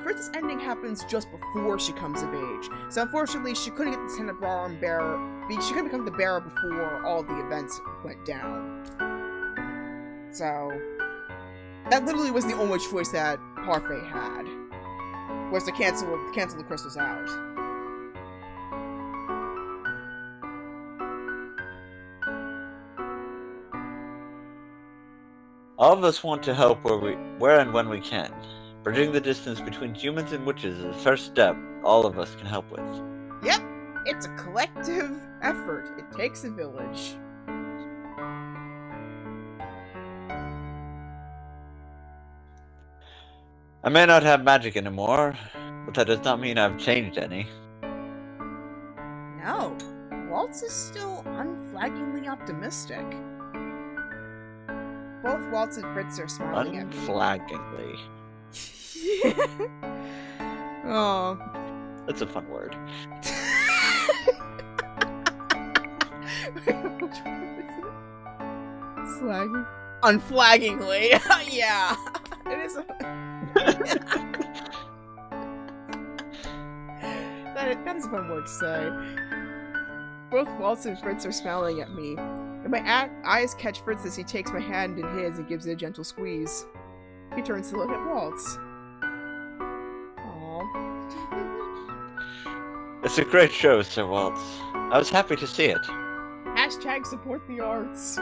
Fritz's ending happens just before she comes of age. So unfortunately, she couldn't get the Tenebrarum bearer. She couldn't become the bearer before all the events went down. So that literally was the only choice that Parfait had, was to cancel the crystals out. All of us want to help where and when we can. Bridging the distance between humans and witches is the first step all of us can help with. Yep, it's a collective effort. It takes a village. I may not have magic anymore, but that does not mean I've changed any. No, Waltz is still unflaggingly optimistic. Both Waltz and Fritz are smiling at me. Unflaggingly. Oh. That's a fun word. Slagging? Unflaggingly. Yeah. It is that is a fun word to say. Both Waltz and Fritz are smiling at me, and my eyes catch Fritz as he takes my hand in his and gives it a gentle squeeze. He turns to look at Waltz. Aww. It's a great show, Sir Waltz. I was happy to see it. Hashtag support the arts.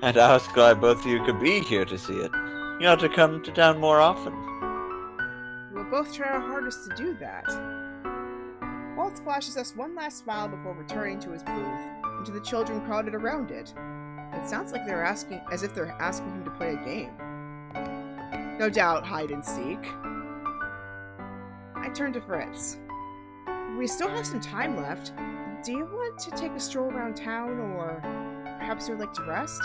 And I was glad both of you could be here to see it. You ought to come to town more often. We'll both try our hardest to do that. Waltz flashes us one last smile before returning to his booth, and to the children crowded around it. It sounds like they're asking him to play a game. No doubt, hide and seek. I turn to Fritz. We still have some time left. Do you want to take a stroll around town, or perhaps you would like to rest?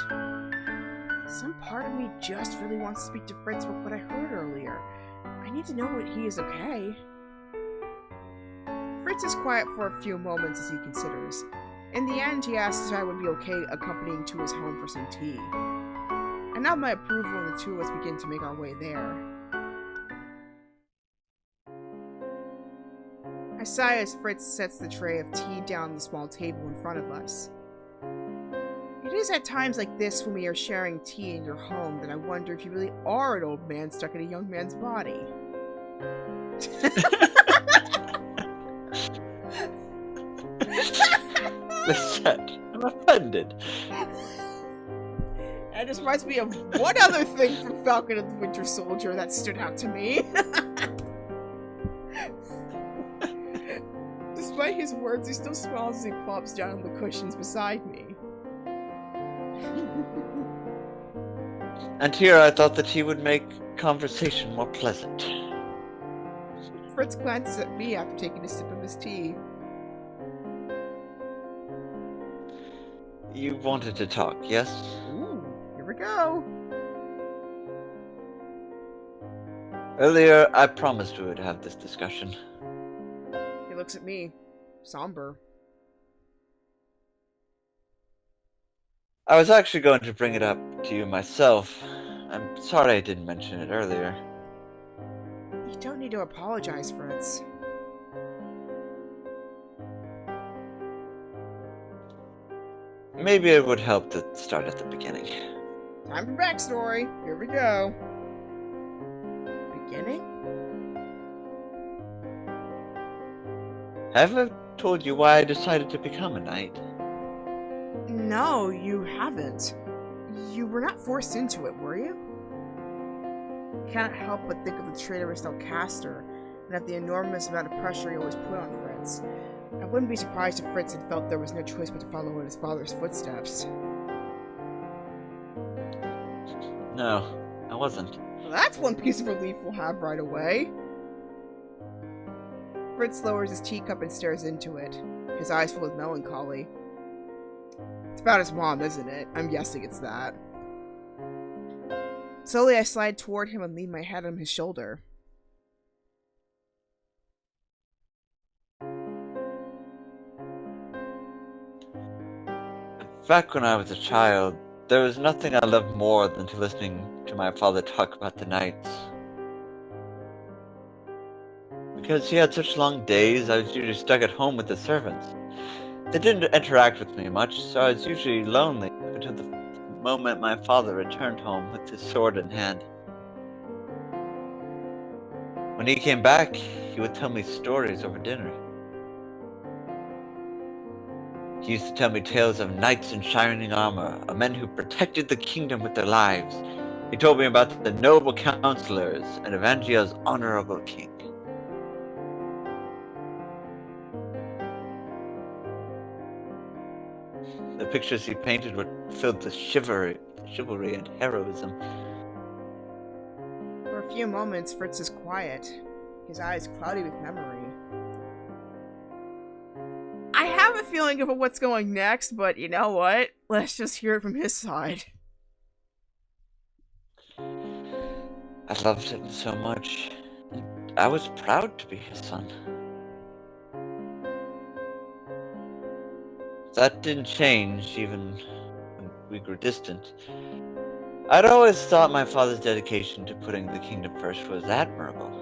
Some part of me just really wants to speak to Fritz with what I heard earlier. I need to know what he is okay. Fritz is quiet for a few moments as he considers. In the end, he asks if I would be okay accompanying to his home for some tea. I nod my approval and the two of us begin to make our way there. I sigh as Fritz sets the tray of tea down on the small table in front of us. It is at times like this when we are sharing tea in your home that I wonder if you really are an old man stuck in a young man's body. Lucette, I'm offended. That just reminds me of one other thing from Falcon and the Winter Soldier that stood out to me. Despite his words, he still smiles as he plops down on the cushions beside me. And here I thought that he would make conversation more pleasant. Fritz glances at me after taking a sip of his tea. You wanted to talk, yes? Ooh, here we go. Earlier, I promised we would have this discussion. He looks at me, somber. I was actually going to bring it up to you myself. I'm sorry I didn't mention it earlier. You don't need to apologize, Fritz. Maybe it would help to start at the beginning. Time for backstory. Here we go. beginning? Have I told you why I decided to become a knight? No, you haven't. You were not forced into it, were you? Can't help but think of the traitorous Alcaster and of the enormous amount of pressure he always put on Fritz. I wouldn't be surprised if Fritz had felt there was no choice but to follow in his father's footsteps. No, I wasn't. Well, that's one piece of relief we'll have right away. Fritz lowers his teacup and stares into it, his eyes full of melancholy. It's about his mom, isn't it? I'm guessing it's that. Slowly I slide toward him and lean my head on his shoulder. Back when I was a child, there was nothing I loved more than to listening to my father talk about the knights. Because he had such long days, I was usually stuck at home with the servants. They didn't interact with me much, so I was usually lonely until the moment my father returned home with his sword in hand. When he came back, he would tell me stories over dinner. He used to tell me tales of knights in shining armor, of men who protected the kingdom with their lives. He told me about the noble counselors and Evangia's honorable king. The pictures he painted were filled with chivalry and heroism. For a few moments, Fritz is quiet, his eyes cloudy with memory. I have a feeling of what's going next, but you know what? Let's just hear it from his side. I loved him so much, and I was proud to be his son. That didn't change even when we grew distant. I'd always thought my father's dedication to putting the kingdom first was admirable.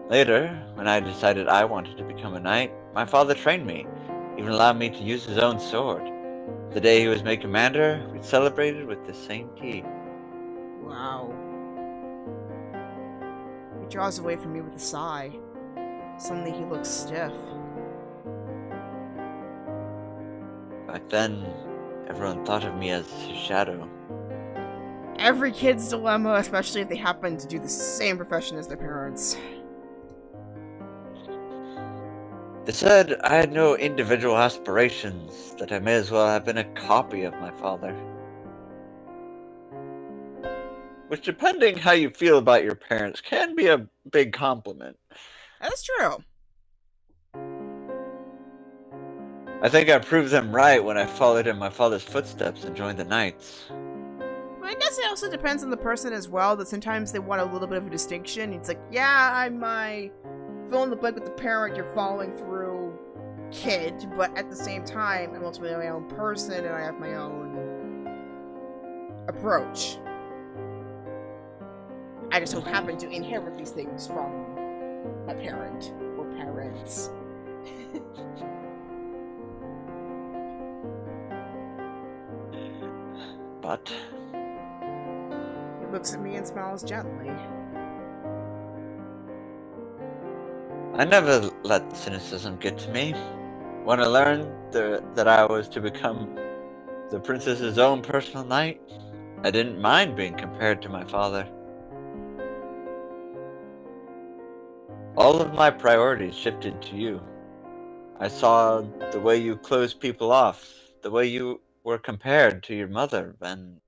Later, when I decided I wanted to become a knight, my father trained me, even allowed me to use his own sword. The day he was made commander, we celebrated with the same tea. Wow. He draws away from me with a sigh. Suddenly he looks stiff. Back then, everyone thought of me as his shadow. Every kid's dilemma, especially if they happen to do the same profession as their parents. They said I had no individual aspirations, that I may as well have been a copy of my father. Which, depending how you feel about your parents, can be a big compliment. That's true. I think I proved them right when I followed in my father's footsteps and joined the Knights. But I guess it also depends on the person as well, that sometimes they want a little bit of a distinction. It's like, yeah, I'm my fill in the blank with the parent you're following through kid, but at the same time, I'm ultimately my own person and I have my own approach. I just so happen to inherit these things from a parent or parents. But He looks at me and smiles gently. I never let cynicism get to me. When I learned that I was to become the princess's own personal knight, I didn't mind being compared to my father. All of my priorities shifted to you. I saw the way you closed people off, the way you were compared to your mother, and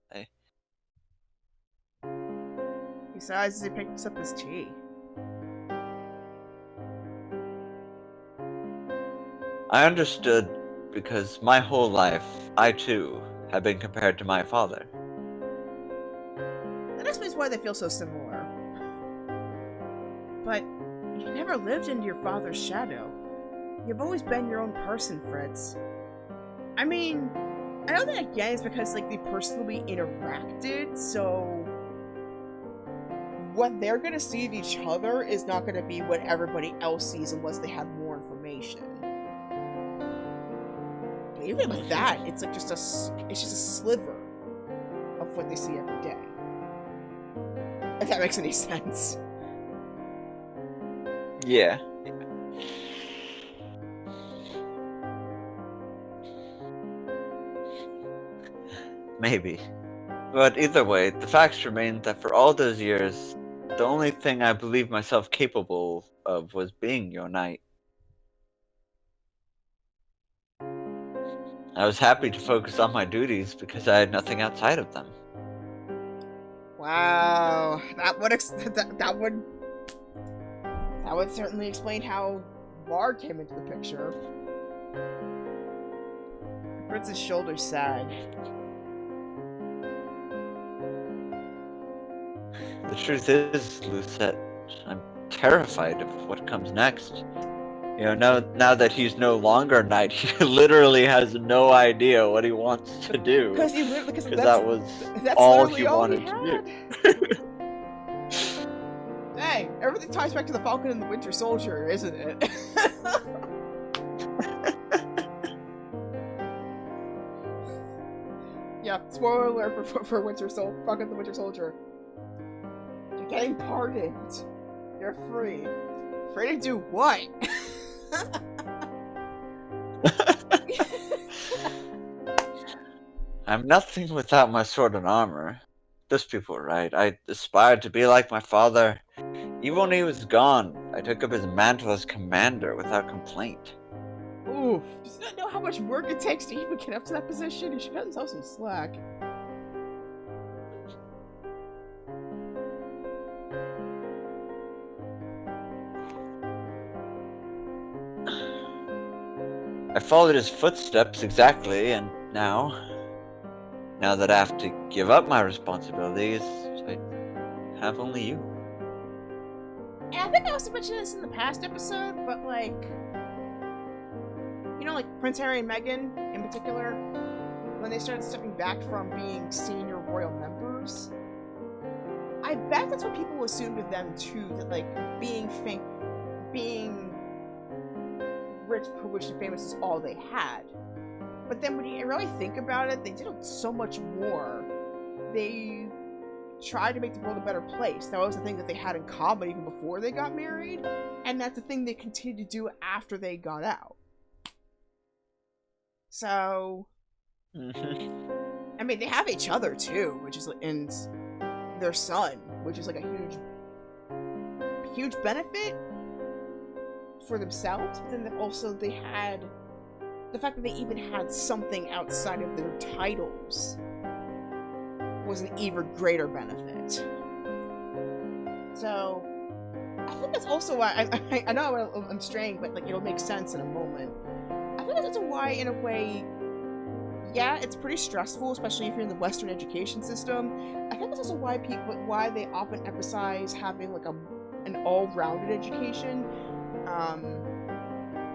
He sighs as he picks up his tea. I understood because my whole life, I too, had been compared to my father. That explains why they feel so similar. But you never lived into your father's shadow. You've always been your own person, Fritz. I mean, I know that again is because like they personally interacted, so what they're gonna see of each other is not gonna be what everybody else sees unless they have more information. But even with that, it's like just a sliver of what they see every day. If that makes any sense. Yeah. Maybe. But either way, the facts remain that for all those years, the only thing I believed myself capable of was being your knight. I was happy to focus on my duties because I had nothing outside of them. Wow, that would certainly explain how Var came into the picture. Fritz's shoulders sag. The truth is, Lucette, I'm terrified of what comes next. You know, now that he's no longer a knight, he literally has no idea what he wants to do. Because that was all he wanted to do. Hey, everything ties back to the Falcon and the Winter Soldier, isn't it? Yeah, spoiler alert for Falcon and the Winter Soldier. You're getting pardoned. You're free. Free to do what? I'm nothing without my sword and armor. Those people were right. I aspired to be like my father. Even when he was gone, I took up his mantle as commander without complaint. Oof. Does he not know how much work it takes to even get up to that position? He should cut himself some slack. I followed his footsteps exactly, and now that I have to give up my responsibilities, I have only you. And I think I also mentioned this in the past episode, but like, you know, like Prince Harry and Meghan in particular, when they started stepping back from being senior royal members, I bet that's what people assumed of them too, that like being rich, privileged, and famous is all they had. But then when you really think about it, they did so much more. They tried to make the world a better place. That was the thing that they had in common even before they got married, and that's the thing they continued to do after they got out. So, I mean, they have each other too, which is, and their son, which is like a huge benefit for themselves, but then also they had the fact that they even had something outside of their titles was an even greater benefit. So I think that's also why I know I'm straying, but like it'll make sense in a moment. I think that's also why, in a way, yeah, it's pretty stressful, especially if you're in the Western education system. I think that's also why why they often emphasize having like an all-rounded education.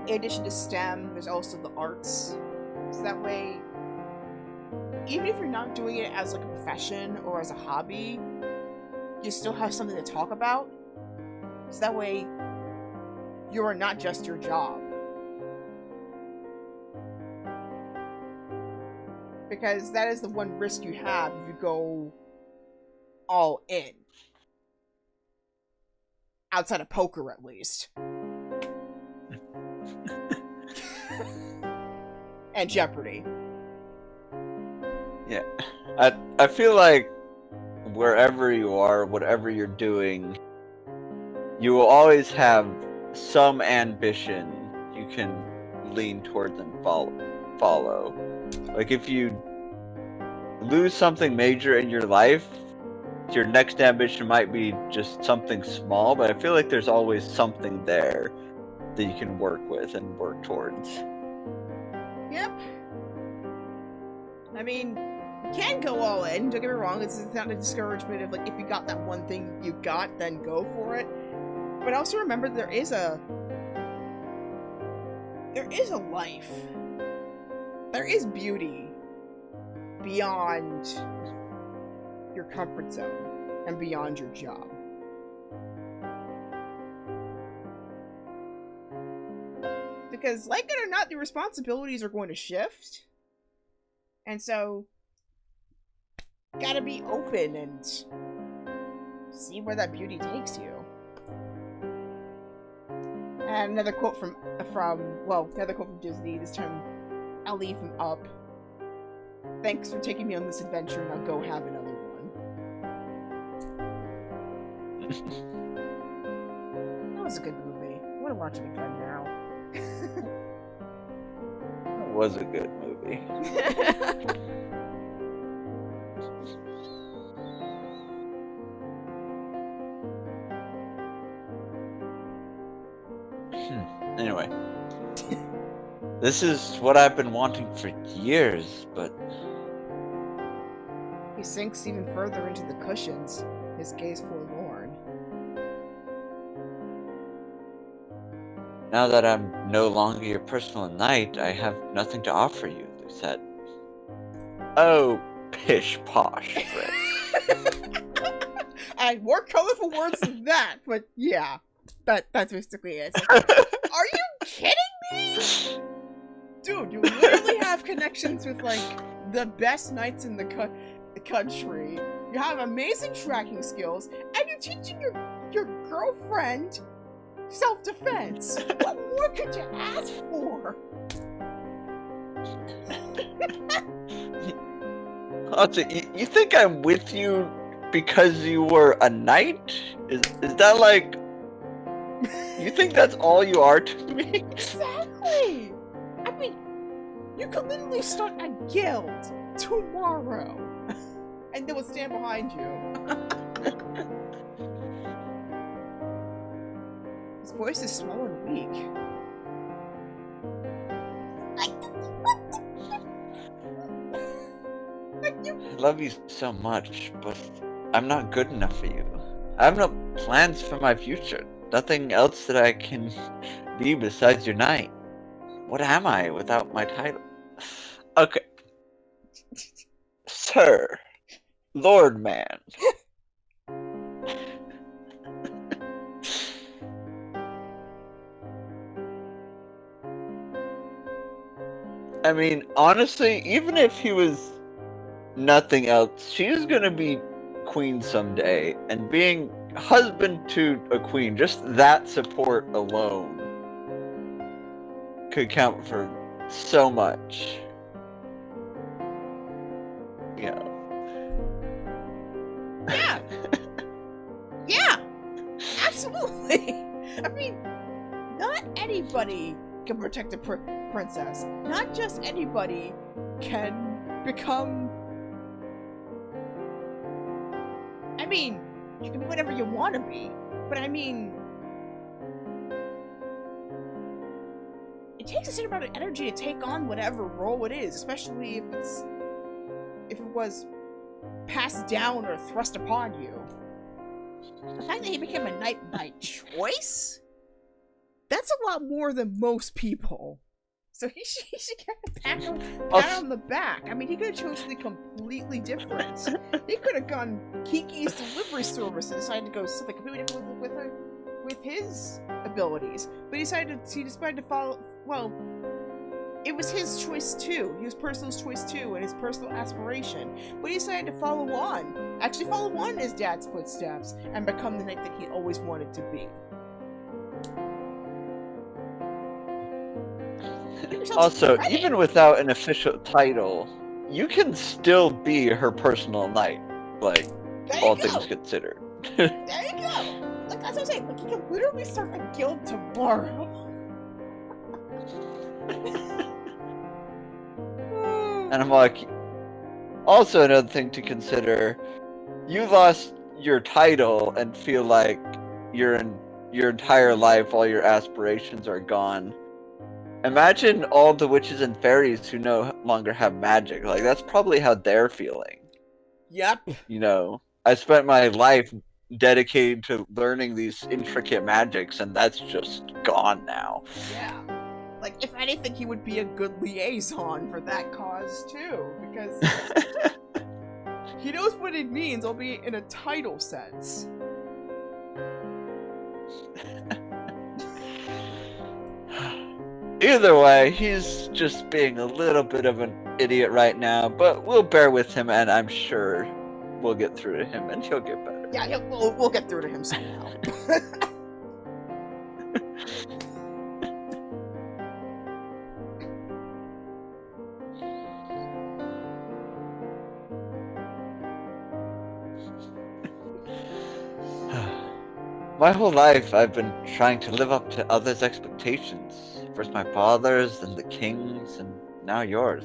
In addition to STEM, there's also the arts. So that way, even if you're not doing it as like a profession or as a hobby, you still have something to talk about. So that way, you are not just your job. Because that is the one risk you have if you go all in. Outside of poker, at least. And Jeopardy. Yeah. I feel like wherever you are, whatever you're doing, you will always have some ambition you can lean towards and follow. Like if you lose something major in your life, your next ambition might be just something small, but I feel like there's always something there that you can work with and work towards. Yep. I mean, you can go all in, don't get me wrong, it's not a discouragement of like, if you got that one thing you got, then go for it. But also remember there is a life. There is beauty beyond your comfort zone and beyond your job. Because, like it or not, the responsibilities are going to shift. And so, gotta be open and see where that beauty takes you. And another quote from Disney, this time Ellie from Up. Thanks for taking me on this adventure, and I'll go have another one. That was a good movie. I want to watch it again now. It was a good movie. Anyway. This is what I've been wanting for years, but... He sinks even further into the cushions, his gaze forlorn. Now that I'm no longer your personal knight, I have nothing to offer you, Lucette. Oh, pish posh, Fritz. I had more colorful words than that, but yeah. That's basically it. Like, are you kidding me? Dude, you literally have connections with, like, the best knights in the country. You have amazing tracking skills, and you're teaching your girlfriend self-defense. What more could you ask for? Also, you think I'm with you because you were a knight? Is that like... You think that's all you are to me? Exactly! I mean, you could literally start a guild tomorrow, and they will stand behind you. His voice is small and weak. I love you so much, but I'm not good enough for you. I have no plans for my future. Nothing else that I can be besides your knight. What am I without my title? Okay. Sir. Lord man. I mean, honestly, even if he was nothing else, she's gonna be queen someday, and being husband to a queen, just that support alone could count for so much. Yeah. Yeah. Yeah. Absolutely. I mean, not anybody can protect a princess. Not just anybody can become... I mean, you can be whatever you want to be, but I mean... It takes a certain amount of energy to take on whatever role it is, especially if it was passed down or thrust upon you. The fact that he became a knight by choice? That's a lot more than most people. So he should get a pat on the back. I mean, he could have chosen something completely different. He could have gone Kiki's delivery service and decided to go something completely different with his abilities. But he decided to follow... Well, it was his choice too. His personal choice too, and his personal aspiration. But he decided to follow on. Actually follow on in his dad's footsteps and become the knight that he always wanted to be. Also, even without an official title, you can still be her personal knight, like, all things considered. There you go! Like, that's what I'm saying, like, you can literally start a guild tomorrow. And I'm like, also another thing to consider, you lost your title and feel like your entire life, all your aspirations are gone. Imagine all the witches and fairies who no longer have magic. Like, that's probably how they're feeling. Yep. You know, I spent my life dedicated to learning these intricate magics, and that's just gone now. Yeah. Like, if anything, he would be a good liaison for that cause, too. Because he knows what it means, albeit in a title sense. Either way, he's just being a little bit of an idiot right now, but we'll bear with him, and I'm sure we'll get through to him, and he'll get better. Yeah, we'll get through to him somehow. My whole life, I've been trying to live up to others' expectations. First my father's, then the king's, and now yours.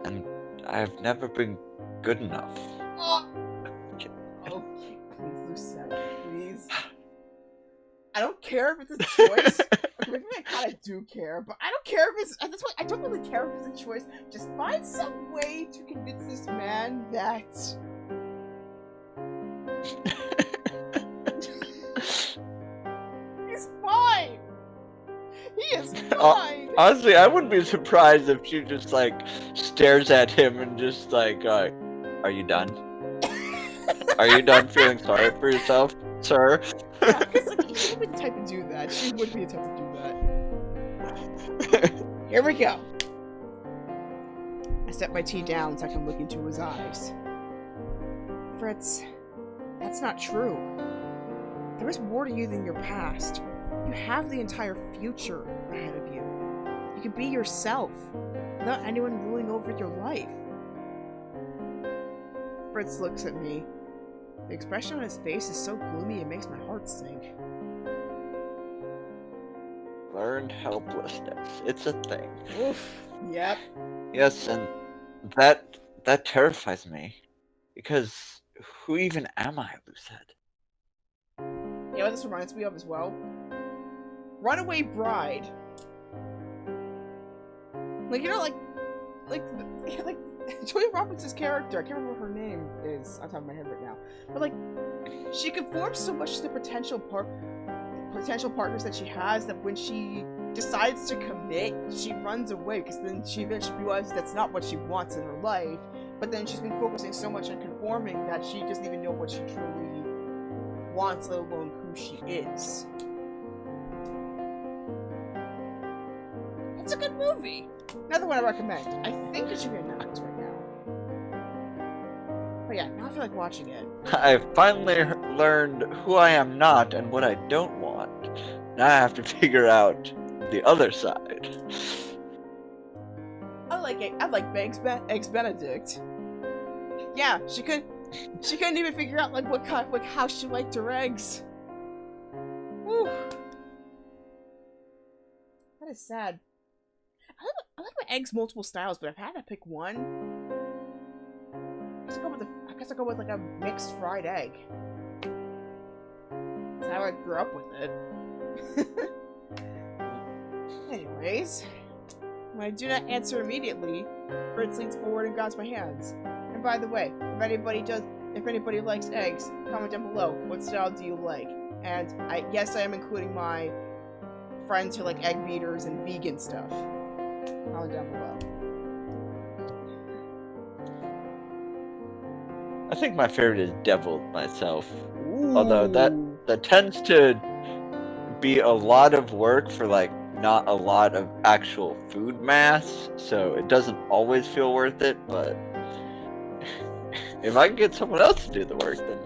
And I've never been good enough. Oh, okay, please, Lucette, please. I don't care if it's a choice. Maybe I kind of do care, but I don't care if it's. That's why I don't really care if it's a choice. Just find some way to convince this man that. He's fine. He is fine. Honestly, I wouldn't be surprised if she just like stares at him and just like, "Are you done? Are you done feeling sorry for yourself, sir?" Yeah, because like, she would be the type to do that. She would be the type to do that. Here we go. I set my tea down so I can look into his eyes. Fritz, that's not true. There is more to you than your past. You have the entire future ahead of you. You can be yourself, without anyone ruling over your life. Fritz looks at me. The expression on his face is so gloomy it makes my heart sink. Learned helplessness. It's a thing. Oof. Yep. Yes, and that terrifies me. Because who even am I, Lucette? You know what this reminds me of as well? Runaway Bride. Like, you know, like Julia Roberts' character, I can't remember what her name is on top of my head right now. But like, she conforms so much to the potential partners that she has that when she decides to commit, she runs away because then she eventually realizes that's not what she wants in her life. But then she's been focusing so much on conforming that she doesn't even know what she truly wants, let alone who she is. It's a good movie. Another one I recommend. I think it should be on Netflix right now. But yeah, now I feel like watching it. I finally learned who I am not and what I don't want. Now I have to figure out the other side. I like it. I like Eggs Benedict. Yeah, she couldn't even figure out like how she liked her eggs. Whew. That is sad. I like my eggs multiple styles, but if I had to pick one, I guess I'll go with like a mixed fried egg. That's how I grew up with it. Anyways, when I do not answer immediately, Fritz leans forward and grabs my hands. And by the way, if anybody likes eggs, comment down below. What style do you like? And yes, I am including my friends who like egg beaters and vegan stuff. Comment down below. I think my favorite is deviled myself. Ooh. Although that tends to be a lot of work for like not a lot of actual food mass, so it doesn't always feel worth it, but if I can get someone else to do the work, then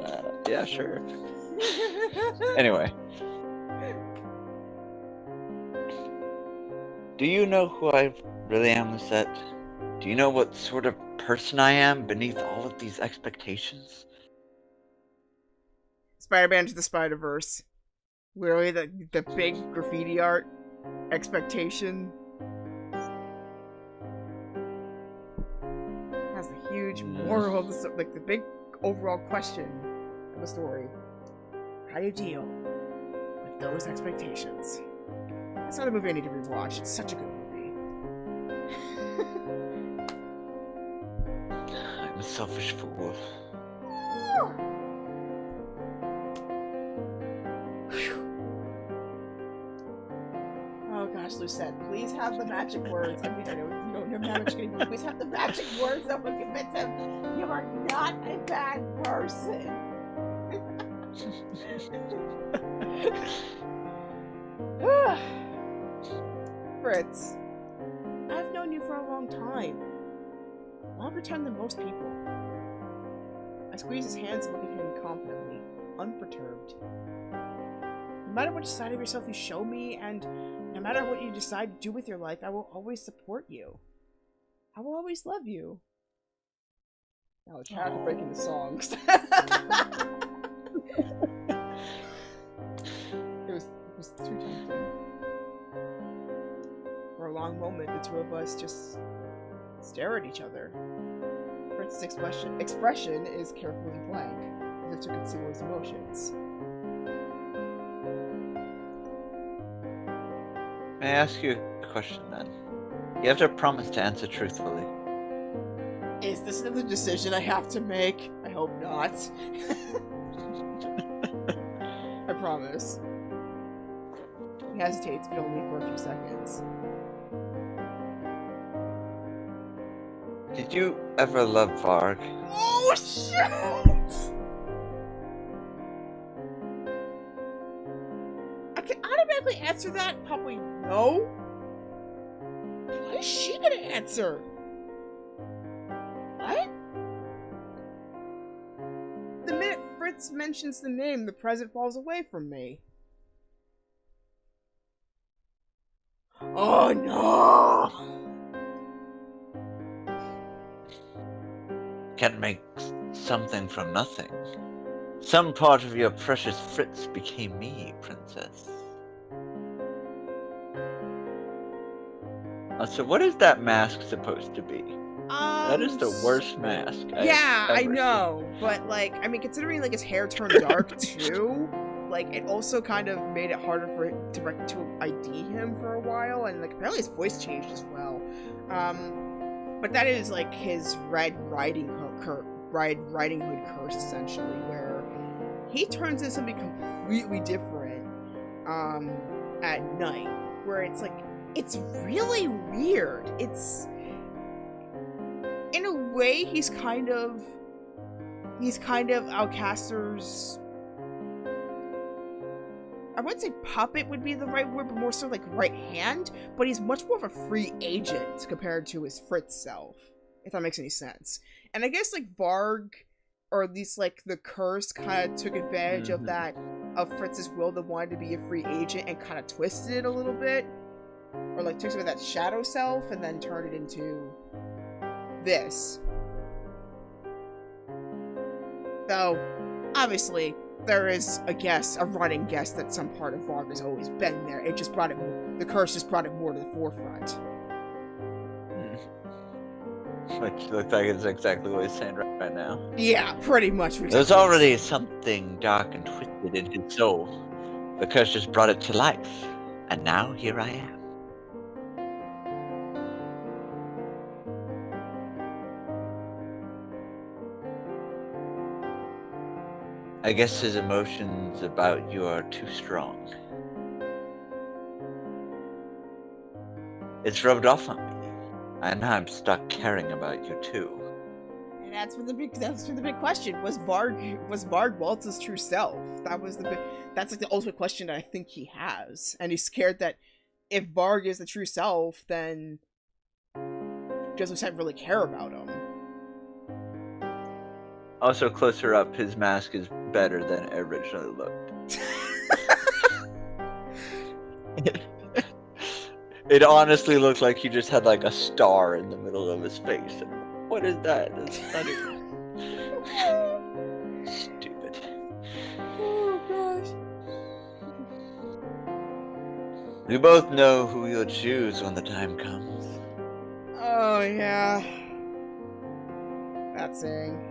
yeah, sure. Anyway. Do you know who I really am, Lucette? Do you know what sort of person I am beneath all of these expectations? Spider-Man to the Spider-Verse. Literally the big graffiti art. Expectation. Has a huge moral of the story, like the big overall question of the story. How do you deal with those expectations? That's not a movie I need to rewatch. It's such a good movie. I'm a selfish fool. Oh gosh, Lucette, please have the magic words. I mean, I know you don't know how much you can, please have the magic words that will convince him you are not a bad person. Fritz, I've known you for a long time. longer time than most people. I squeeze his hands and look at him confidently, unperturbed. No matter which side of yourself you show me, and no matter what you decide to do with your life, I will always support you. I will always love you. Oh, shout out to breaking the songs. It was too tempting. For a long moment, the two of us just stare at each other. Fritz's expression is carefully blank, as if to conceal his emotions. May I ask you a question then? You have to promise to answer truthfully. Is this another decision I have to make? I hope not. I promise. He hesitates, but only for a few seconds. Did you ever love Varg? Oh, shoot! I can automatically answer that. Probably no. What is she gonna answer? What? The minute Fritz mentions the name, the present falls away from me. Oh no! Can't make something from nothing. Some part of your precious Fritz became me, princess. So what is that mask supposed to be? That is the worst mask. I know, but like, I mean, considering like his hair turned dark too, like it also kind of made it harder for it to ID him for a while, and like apparently his voice changed as well. But that is like his Red Riding Hood curse, essentially, where he turns into something completely different at night, where it's like, it's really weird. It's, in a way, he's kind of Alcaster's, I wouldn't say puppet would be the right word, but more so like right hand, but he's much more of a free agent compared to his Fritz self, if that makes any sense. And I guess like Varg, or at least like the curse, kind of took advantage of that, of Fritz's will that wanted to be a free agent, and kind of twisted it a little bit, or like took some of that shadow self and then turned it into this. Though, obviously, there is a running guess that some part of Varg has always been there. It just brought it, the curse just brought it more to the forefront. Which looks like it's exactly what he's saying right now. Yeah, pretty much. There's already something dark and twisted in his soul. The curse just brought it to life. And now here I am. I guess his emotions about you are too strong. It's rubbed off on me, and now I'm stuck caring about you too. And that's the big question. Was Varg Waltz's true self? That's like the ultimate question that I think he has. And he's scared that if Varg is the true self, then does Lucette really care about him? Also, closer up, his mask is better than it originally looked. It honestly looked like he just had like a star in the middle of his face. And what is that? It's not even... Stupid. Oh gosh. We both know who you'll choose when the time comes. Oh yeah. That saying.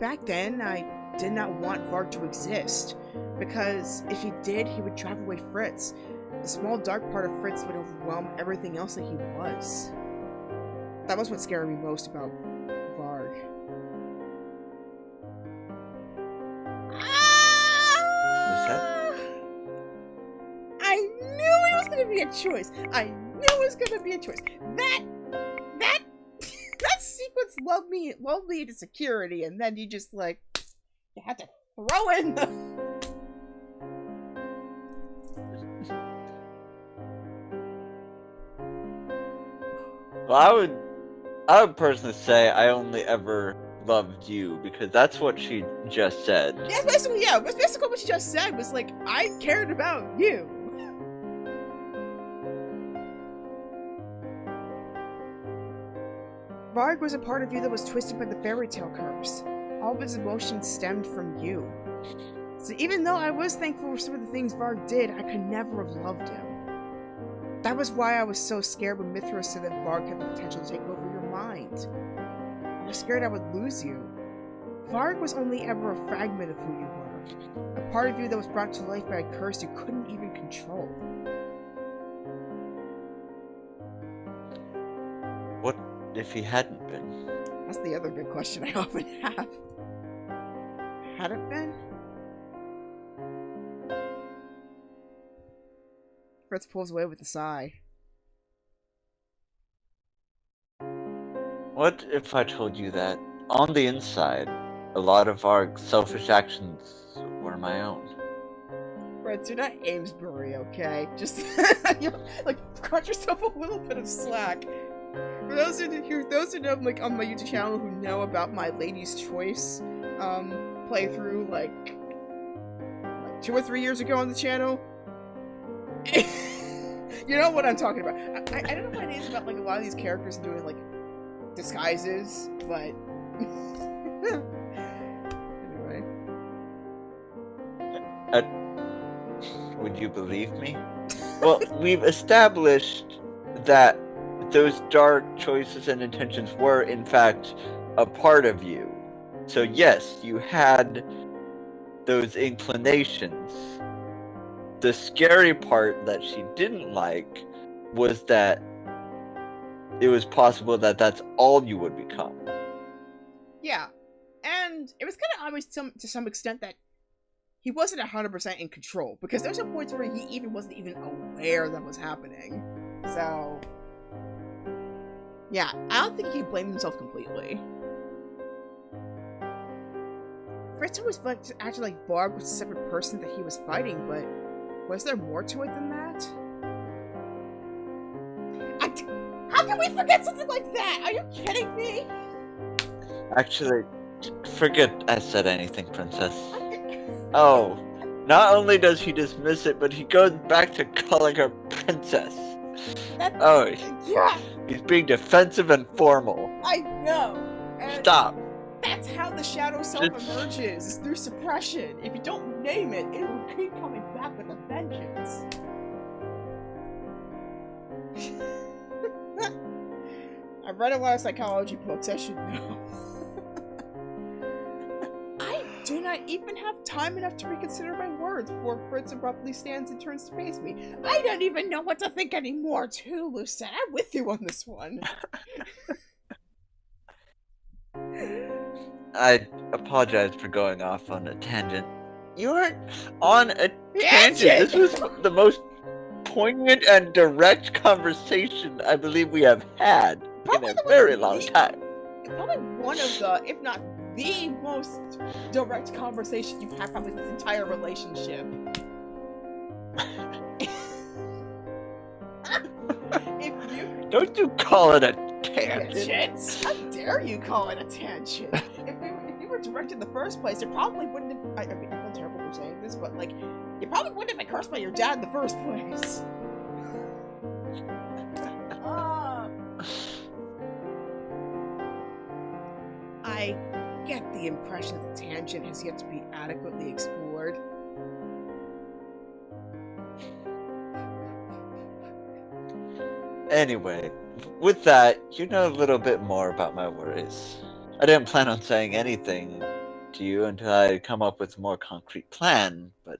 Back then, I did not want Varg to exist, because if he did, he would drive away Fritz. The small dark part of Fritz would overwhelm everything else that he was. That was what scared me most about Varg. I knew it was gonna be a choice. That sequence lulled me into security, and then you just like, you had to throw in the... Well, I would personally say I only ever loved you because that's what she just said. Yeah, basically, yeah. That's basically what she just said was like, I cared about you. Varg was a part of you that was twisted by the fairy tale curse. All of his emotions stemmed from you. So even though I was thankful for some of the things Varg did, I could never have loved him. That was why I was so scared when Mithra said that Varg had the potential to take over your mind. I was scared I would lose you. Varg was only ever a fragment of who you were. A part of you that was brought to life by a curse you couldn't even control. What if he hadn't been? That's the other good question I often have. Had it been? Fritz pulls away with a sigh. What if I told you that, on the inside, a lot of our selfish actions were my own? Fritz, you're not Amesbury, okay? Just, you know, like, cut yourself a little bit of slack. For those who know, like, on my YouTube channel who know about my Lady's Choice playthrough, like 2 or 3 years ago on the channel, you know what I'm talking about. I don't know what it is about, like, a lot of these characters doing, like, disguises, but... Anyway. Would you believe me? Well, we've established that those dark choices and intentions were, in fact, a part of you. So yes, you had those inclinations. The scary part that she didn't like was that it was possible that that's all you would become. Yeah, and it was kind of obvious to some extent that he wasn't 100% in control, because there's some points where he even wasn't even aware that was happening. So, yeah, I don't think he can blame himself completely. Fritz always acted like Varg was a separate person that he was fighting, but was there more to it than that? How can we forget something like that? Are you kidding me? Actually, forget I said anything, Princess. Oh, not only does he dismiss it, but he goes back to calling her Princess. Yeah. He's being defensive and formal. I know. And Stop. That's how the shadow self emerges, is through suppression. If you don't name it, it will keep coming back with a vengeance. I've read a lot of psychology books, I should know. I do not even have time enough to reconsider my words before Fritz abruptly stands and turns to face me. I don't even know what to think anymore, too, Lucette. I'm with you on this one. I apologize for going off on a tangent. You weren't on a tangent! This was the most poignant and direct conversation I believe we have had in a very long time. Probably one of the, if not the most direct conversation you've had probably this entire relationship. Don't you call it a tangent? How dare you call it a tangent? If you were direct in the first place, you probably wouldn't have. I mean, I feel terrible for saying this, but like, you probably wouldn't have been cursed by your dad in the first place. I get the impression that the tangent has yet to be adequately explored. Anyway, with that, you know a little bit more about my worries. I didn't plan on saying anything to you until I had come up with a more concrete plan, but...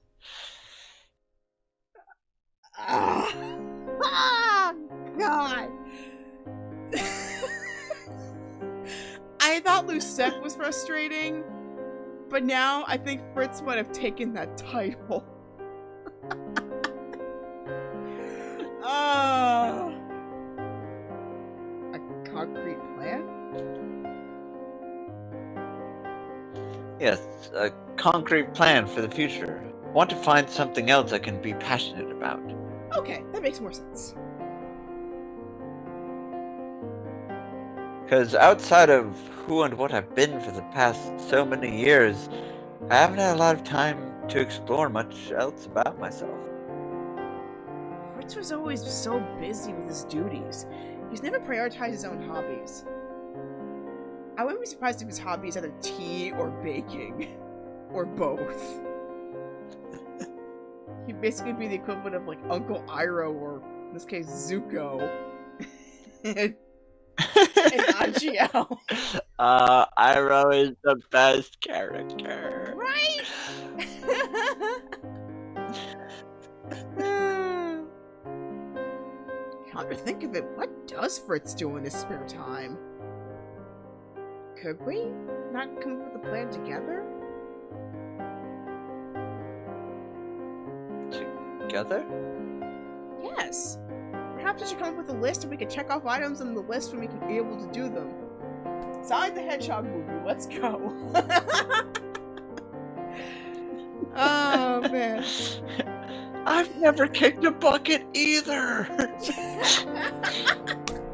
God! I thought Lucette was frustrating, but now I think Fritz might have taken that title. A concrete plan? Yes, a concrete plan for the future. I want to find something else I can be passionate about. Okay, that makes more sense. Because outside of who and what I've been for the past so many years, I haven't had a lot of time to explore much else about myself. Fritz was always so busy with his duties. He's never prioritized his own hobbies. I wouldn't be surprised if his hobby is either tea or baking. Or both. He'd basically be the equivalent of like Uncle Iroh, or in this case Zuko. and Ajiel. Iroh is the best character. Right? Come to think of it, what does Fritz do in his spare time? Could we not come up with a plan together? Together? Yes. Perhaps we should come up with a list and we can check off items on the list when we can be able to do them. Sonic the Hedgehog movie, let's go. Oh, man. I've never kicked a bucket either.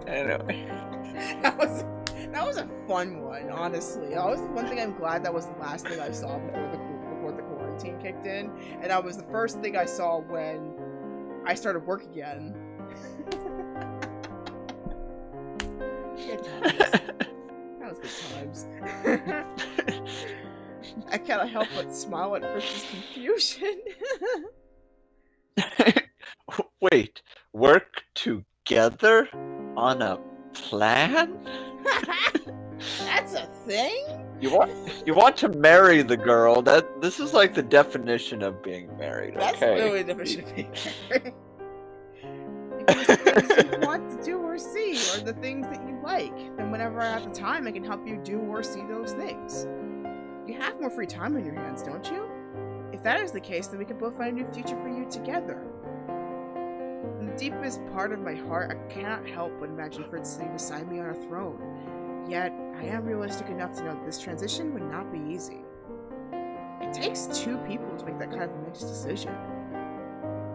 Anyway. That was a fun one, honestly. That was the one thing I'm glad that was the last thing I saw before the quarantine kicked in. And that was the first thing I saw when I started work again. That was good times. I can't help but smile at Fritz's confusion. Wait, work together on a plan? That's a thing? You want to marry the girl? This is like the definition of being married. That's okay? really the definition of being married. Because the things you want to do or see, or the things that you like, then whenever I have the time, I can help you do or see those things. You have more free time on your hands, don't you? If that is the case, then we can both find a new future for you together. In the deepest part of my heart, I cannot help but imagine Fritz sitting beside me on a throne. Yet, I am realistic enough to know that this transition would not be easy. It takes two people to make that kind of momentous decision.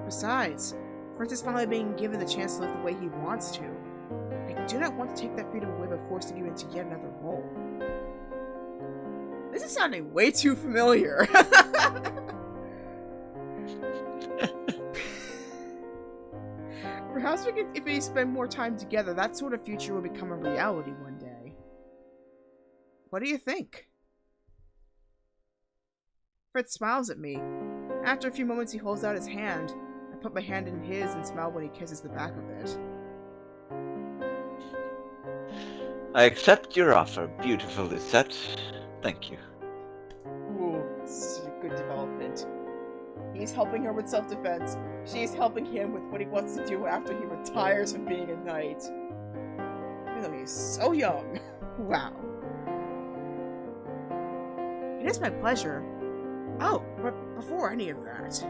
Besides, Fritz is finally being given the chance to live the way he wants to. I do not want to take that freedom away by forcing you into yet another role. This is sounding way too familiar. Perhaps if we spend more time together, that sort of future will become a reality one day. What do you think? Fritz smiles at me. After a few moments, he holds out his hand. I put my hand in his and smile when he kisses the back of it. I accept your offer, beautiful Lucette. Thank you. Ooh, this is a good development. He's helping her with self-defense. She's helping him with what he wants to do after he retires from being a knight. Even though he's so young. Wow. It is my pleasure. Oh, but before any of that...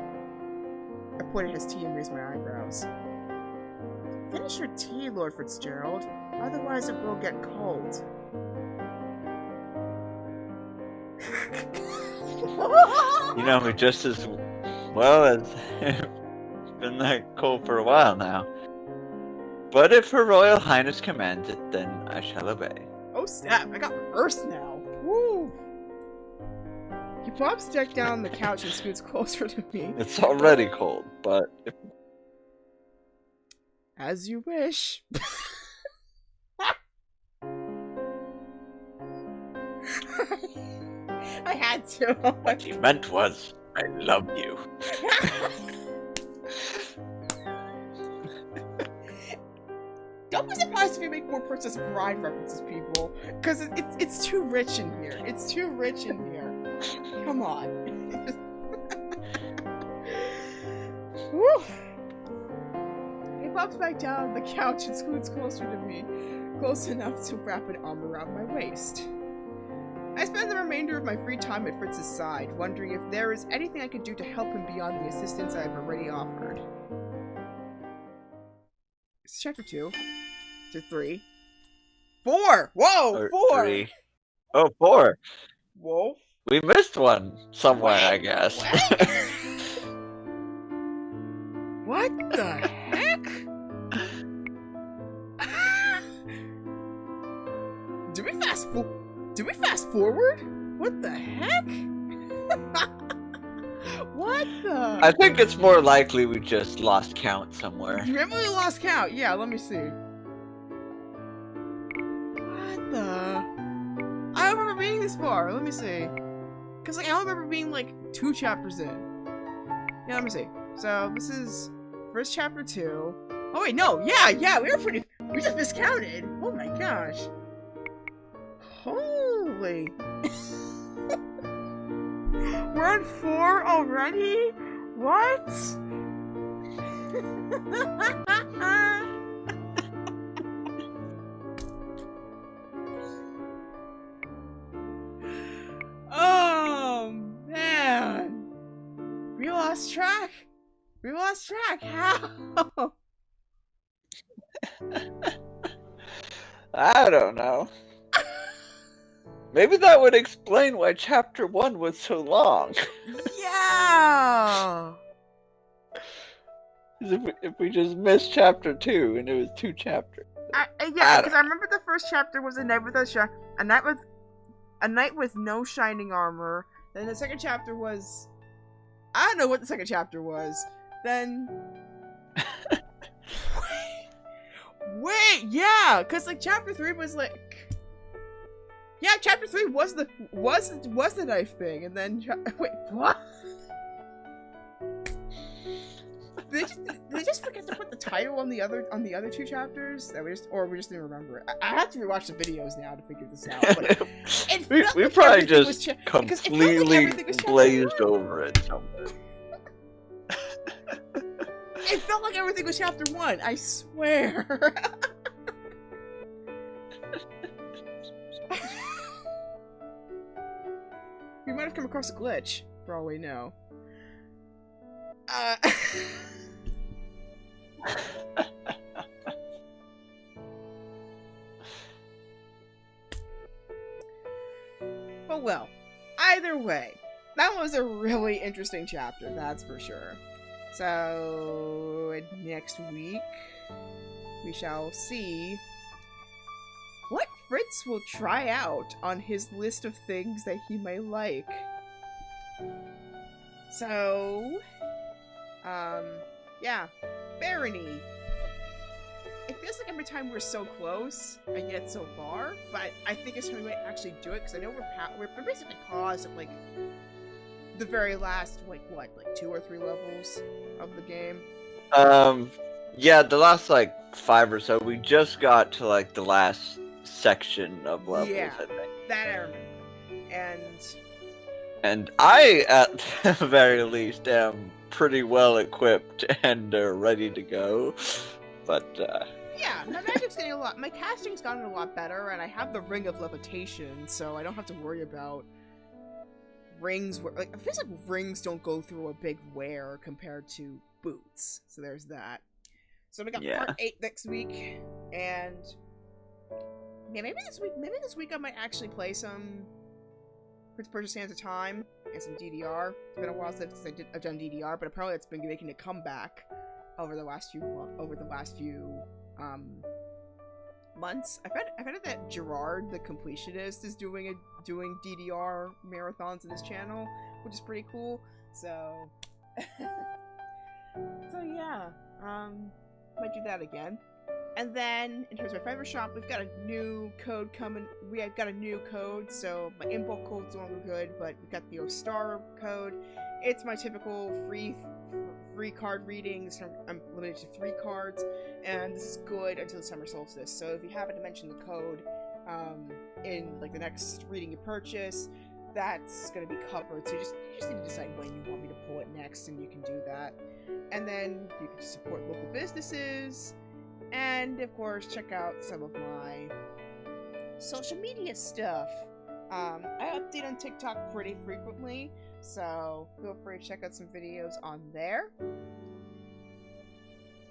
I point at his tea and raise my eyebrows. Finish your tea, Lord Fitzgerald. Otherwise it will get cold. You know me just as well as it's been that cold for a while now. But if Her Royal Highness commands it, then I shall obey. Oh snap, I got reversed now. Woo! He plops Jack down on the couch and scoots closer to me. It's already cold, but... As you wish. I had to. What he meant was, I love you. Don't be surprised if you make more Princess Bride references, people. Because it's too rich in here. It's too rich in here. Come on. Woo. He pops back down on the couch and scoots closer to me. Close enough to wrap an arm around my waist. I spend the remainder of my free time at Fritz's side, wondering if there is anything I could do to help him beyond the assistance I have already offered. It's chapter 2. To 3. 4! Whoa! 4! 3. Oh, 4! Whoa. We missed one somewhere, I guess. What the heck? Did we fast forward? What the heck? What the? I think it's more likely we just lost count somewhere. Maybe we lost count. Yeah, let me see. What the? I don't remember being this far. Let me see. Because like, I don't remember being like 2 chapters in. Yeah, let me see. So this is first chapter 2. Oh wait, no. Yeah, we just miscounted. Oh my gosh. Holy. We're on 4 already? What? Oh, man. We lost track. How? I don't know. Maybe that would explain why chapter 1 was so long. Yeah. If we just missed chapter 2 and it was 2 chapters. Yeah, because I remember the first chapter was a night with a night with no shining armor. Then the second chapter was, I don't know what the second chapter was. Then wait, yeah, because like chapter 3 was like, yeah, chapter 3 was the knife thing, and then wait, what? Did they just forget to put the title on the other 2 chapters? That we just didn't remember it. I have to rewatch the videos now to figure this out. But we like probably just completely glazed over it somewhere. It felt like everything was chapter 1. I swear. We might have come across a glitch, for all we know. But well, either way, that was a really interesting chapter, that's for sure. So, next week, we shall see what Fritz will try out on his list of things that he may like. So, yeah, Barony. It feels like every time we're so close and yet so far, but I think it's time we might actually do it because I know we're basically paused at like the very last like 2 or 3 levels of the game. Yeah, the last like 5 or so. We just got to like the last section of levels. Yeah, I think that I remember. And I, at the very least, am pretty well equipped and ready to go. But yeah, my magic's getting my casting's gotten a lot better, and I have the Ring of Levitation, so I don't have to worry about rings. Like, it feels like rings don't go through a big wear compared to boots. So there's that. So we got part 8 next week, and yeah, maybe this week I might actually play some Fritz Purchase Hands of Time and some DDR. It's been a while since I've done DDR, but apparently it's been making a comeback over the last few months. I've heard that Gerard, the completionist, is doing DDR marathons in his channel, which is pretty cool. So, so yeah, might do that again. And then, in terms of my Fiverr shop, we've got a new code coming. We have got a new code, so my in-bulk code's no longer good, but we've got the O-Star code. It's my typical free card readings. I'm limited to 3 cards, and this is good until the summer solstice. So if you happen to mention the code in like the next reading you purchase, that's going to be covered. So you just need to decide when you want me to pull it next, and you can do that. And then you can support local businesses. And, of course, check out some of my social media stuff. I update on TikTok pretty frequently, so feel free to check out some videos on there.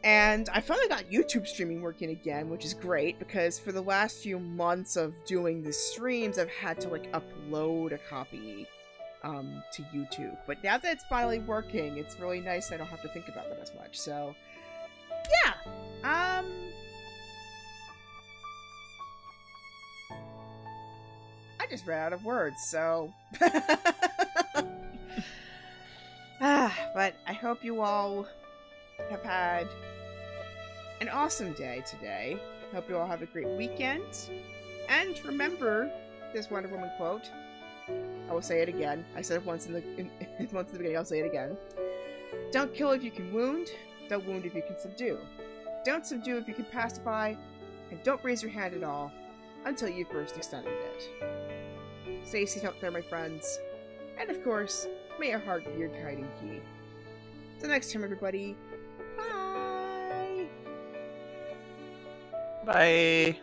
And I finally got YouTube streaming working again, which is great, because for the last few months of doing the streams, I've had to, like, upload a copy to YouTube. But now that it's finally working, it's really nice I don't have to think about that as much, so yeah. just ran out of words, so... but I hope you all have had an awesome day today. Hope you all have a great weekend. And remember this Wonder Woman quote. I will say it again. I said it once in the beginning. I'll say it again. Don't kill if you can wound. Don't wound if you can subdue. Don't subdue if you can pacify. And don't raise your hand at all until you first extended it. Stay safe out there, my friends. And of course, may your heart be your guiding key. Till next time, everybody. Bye! Bye!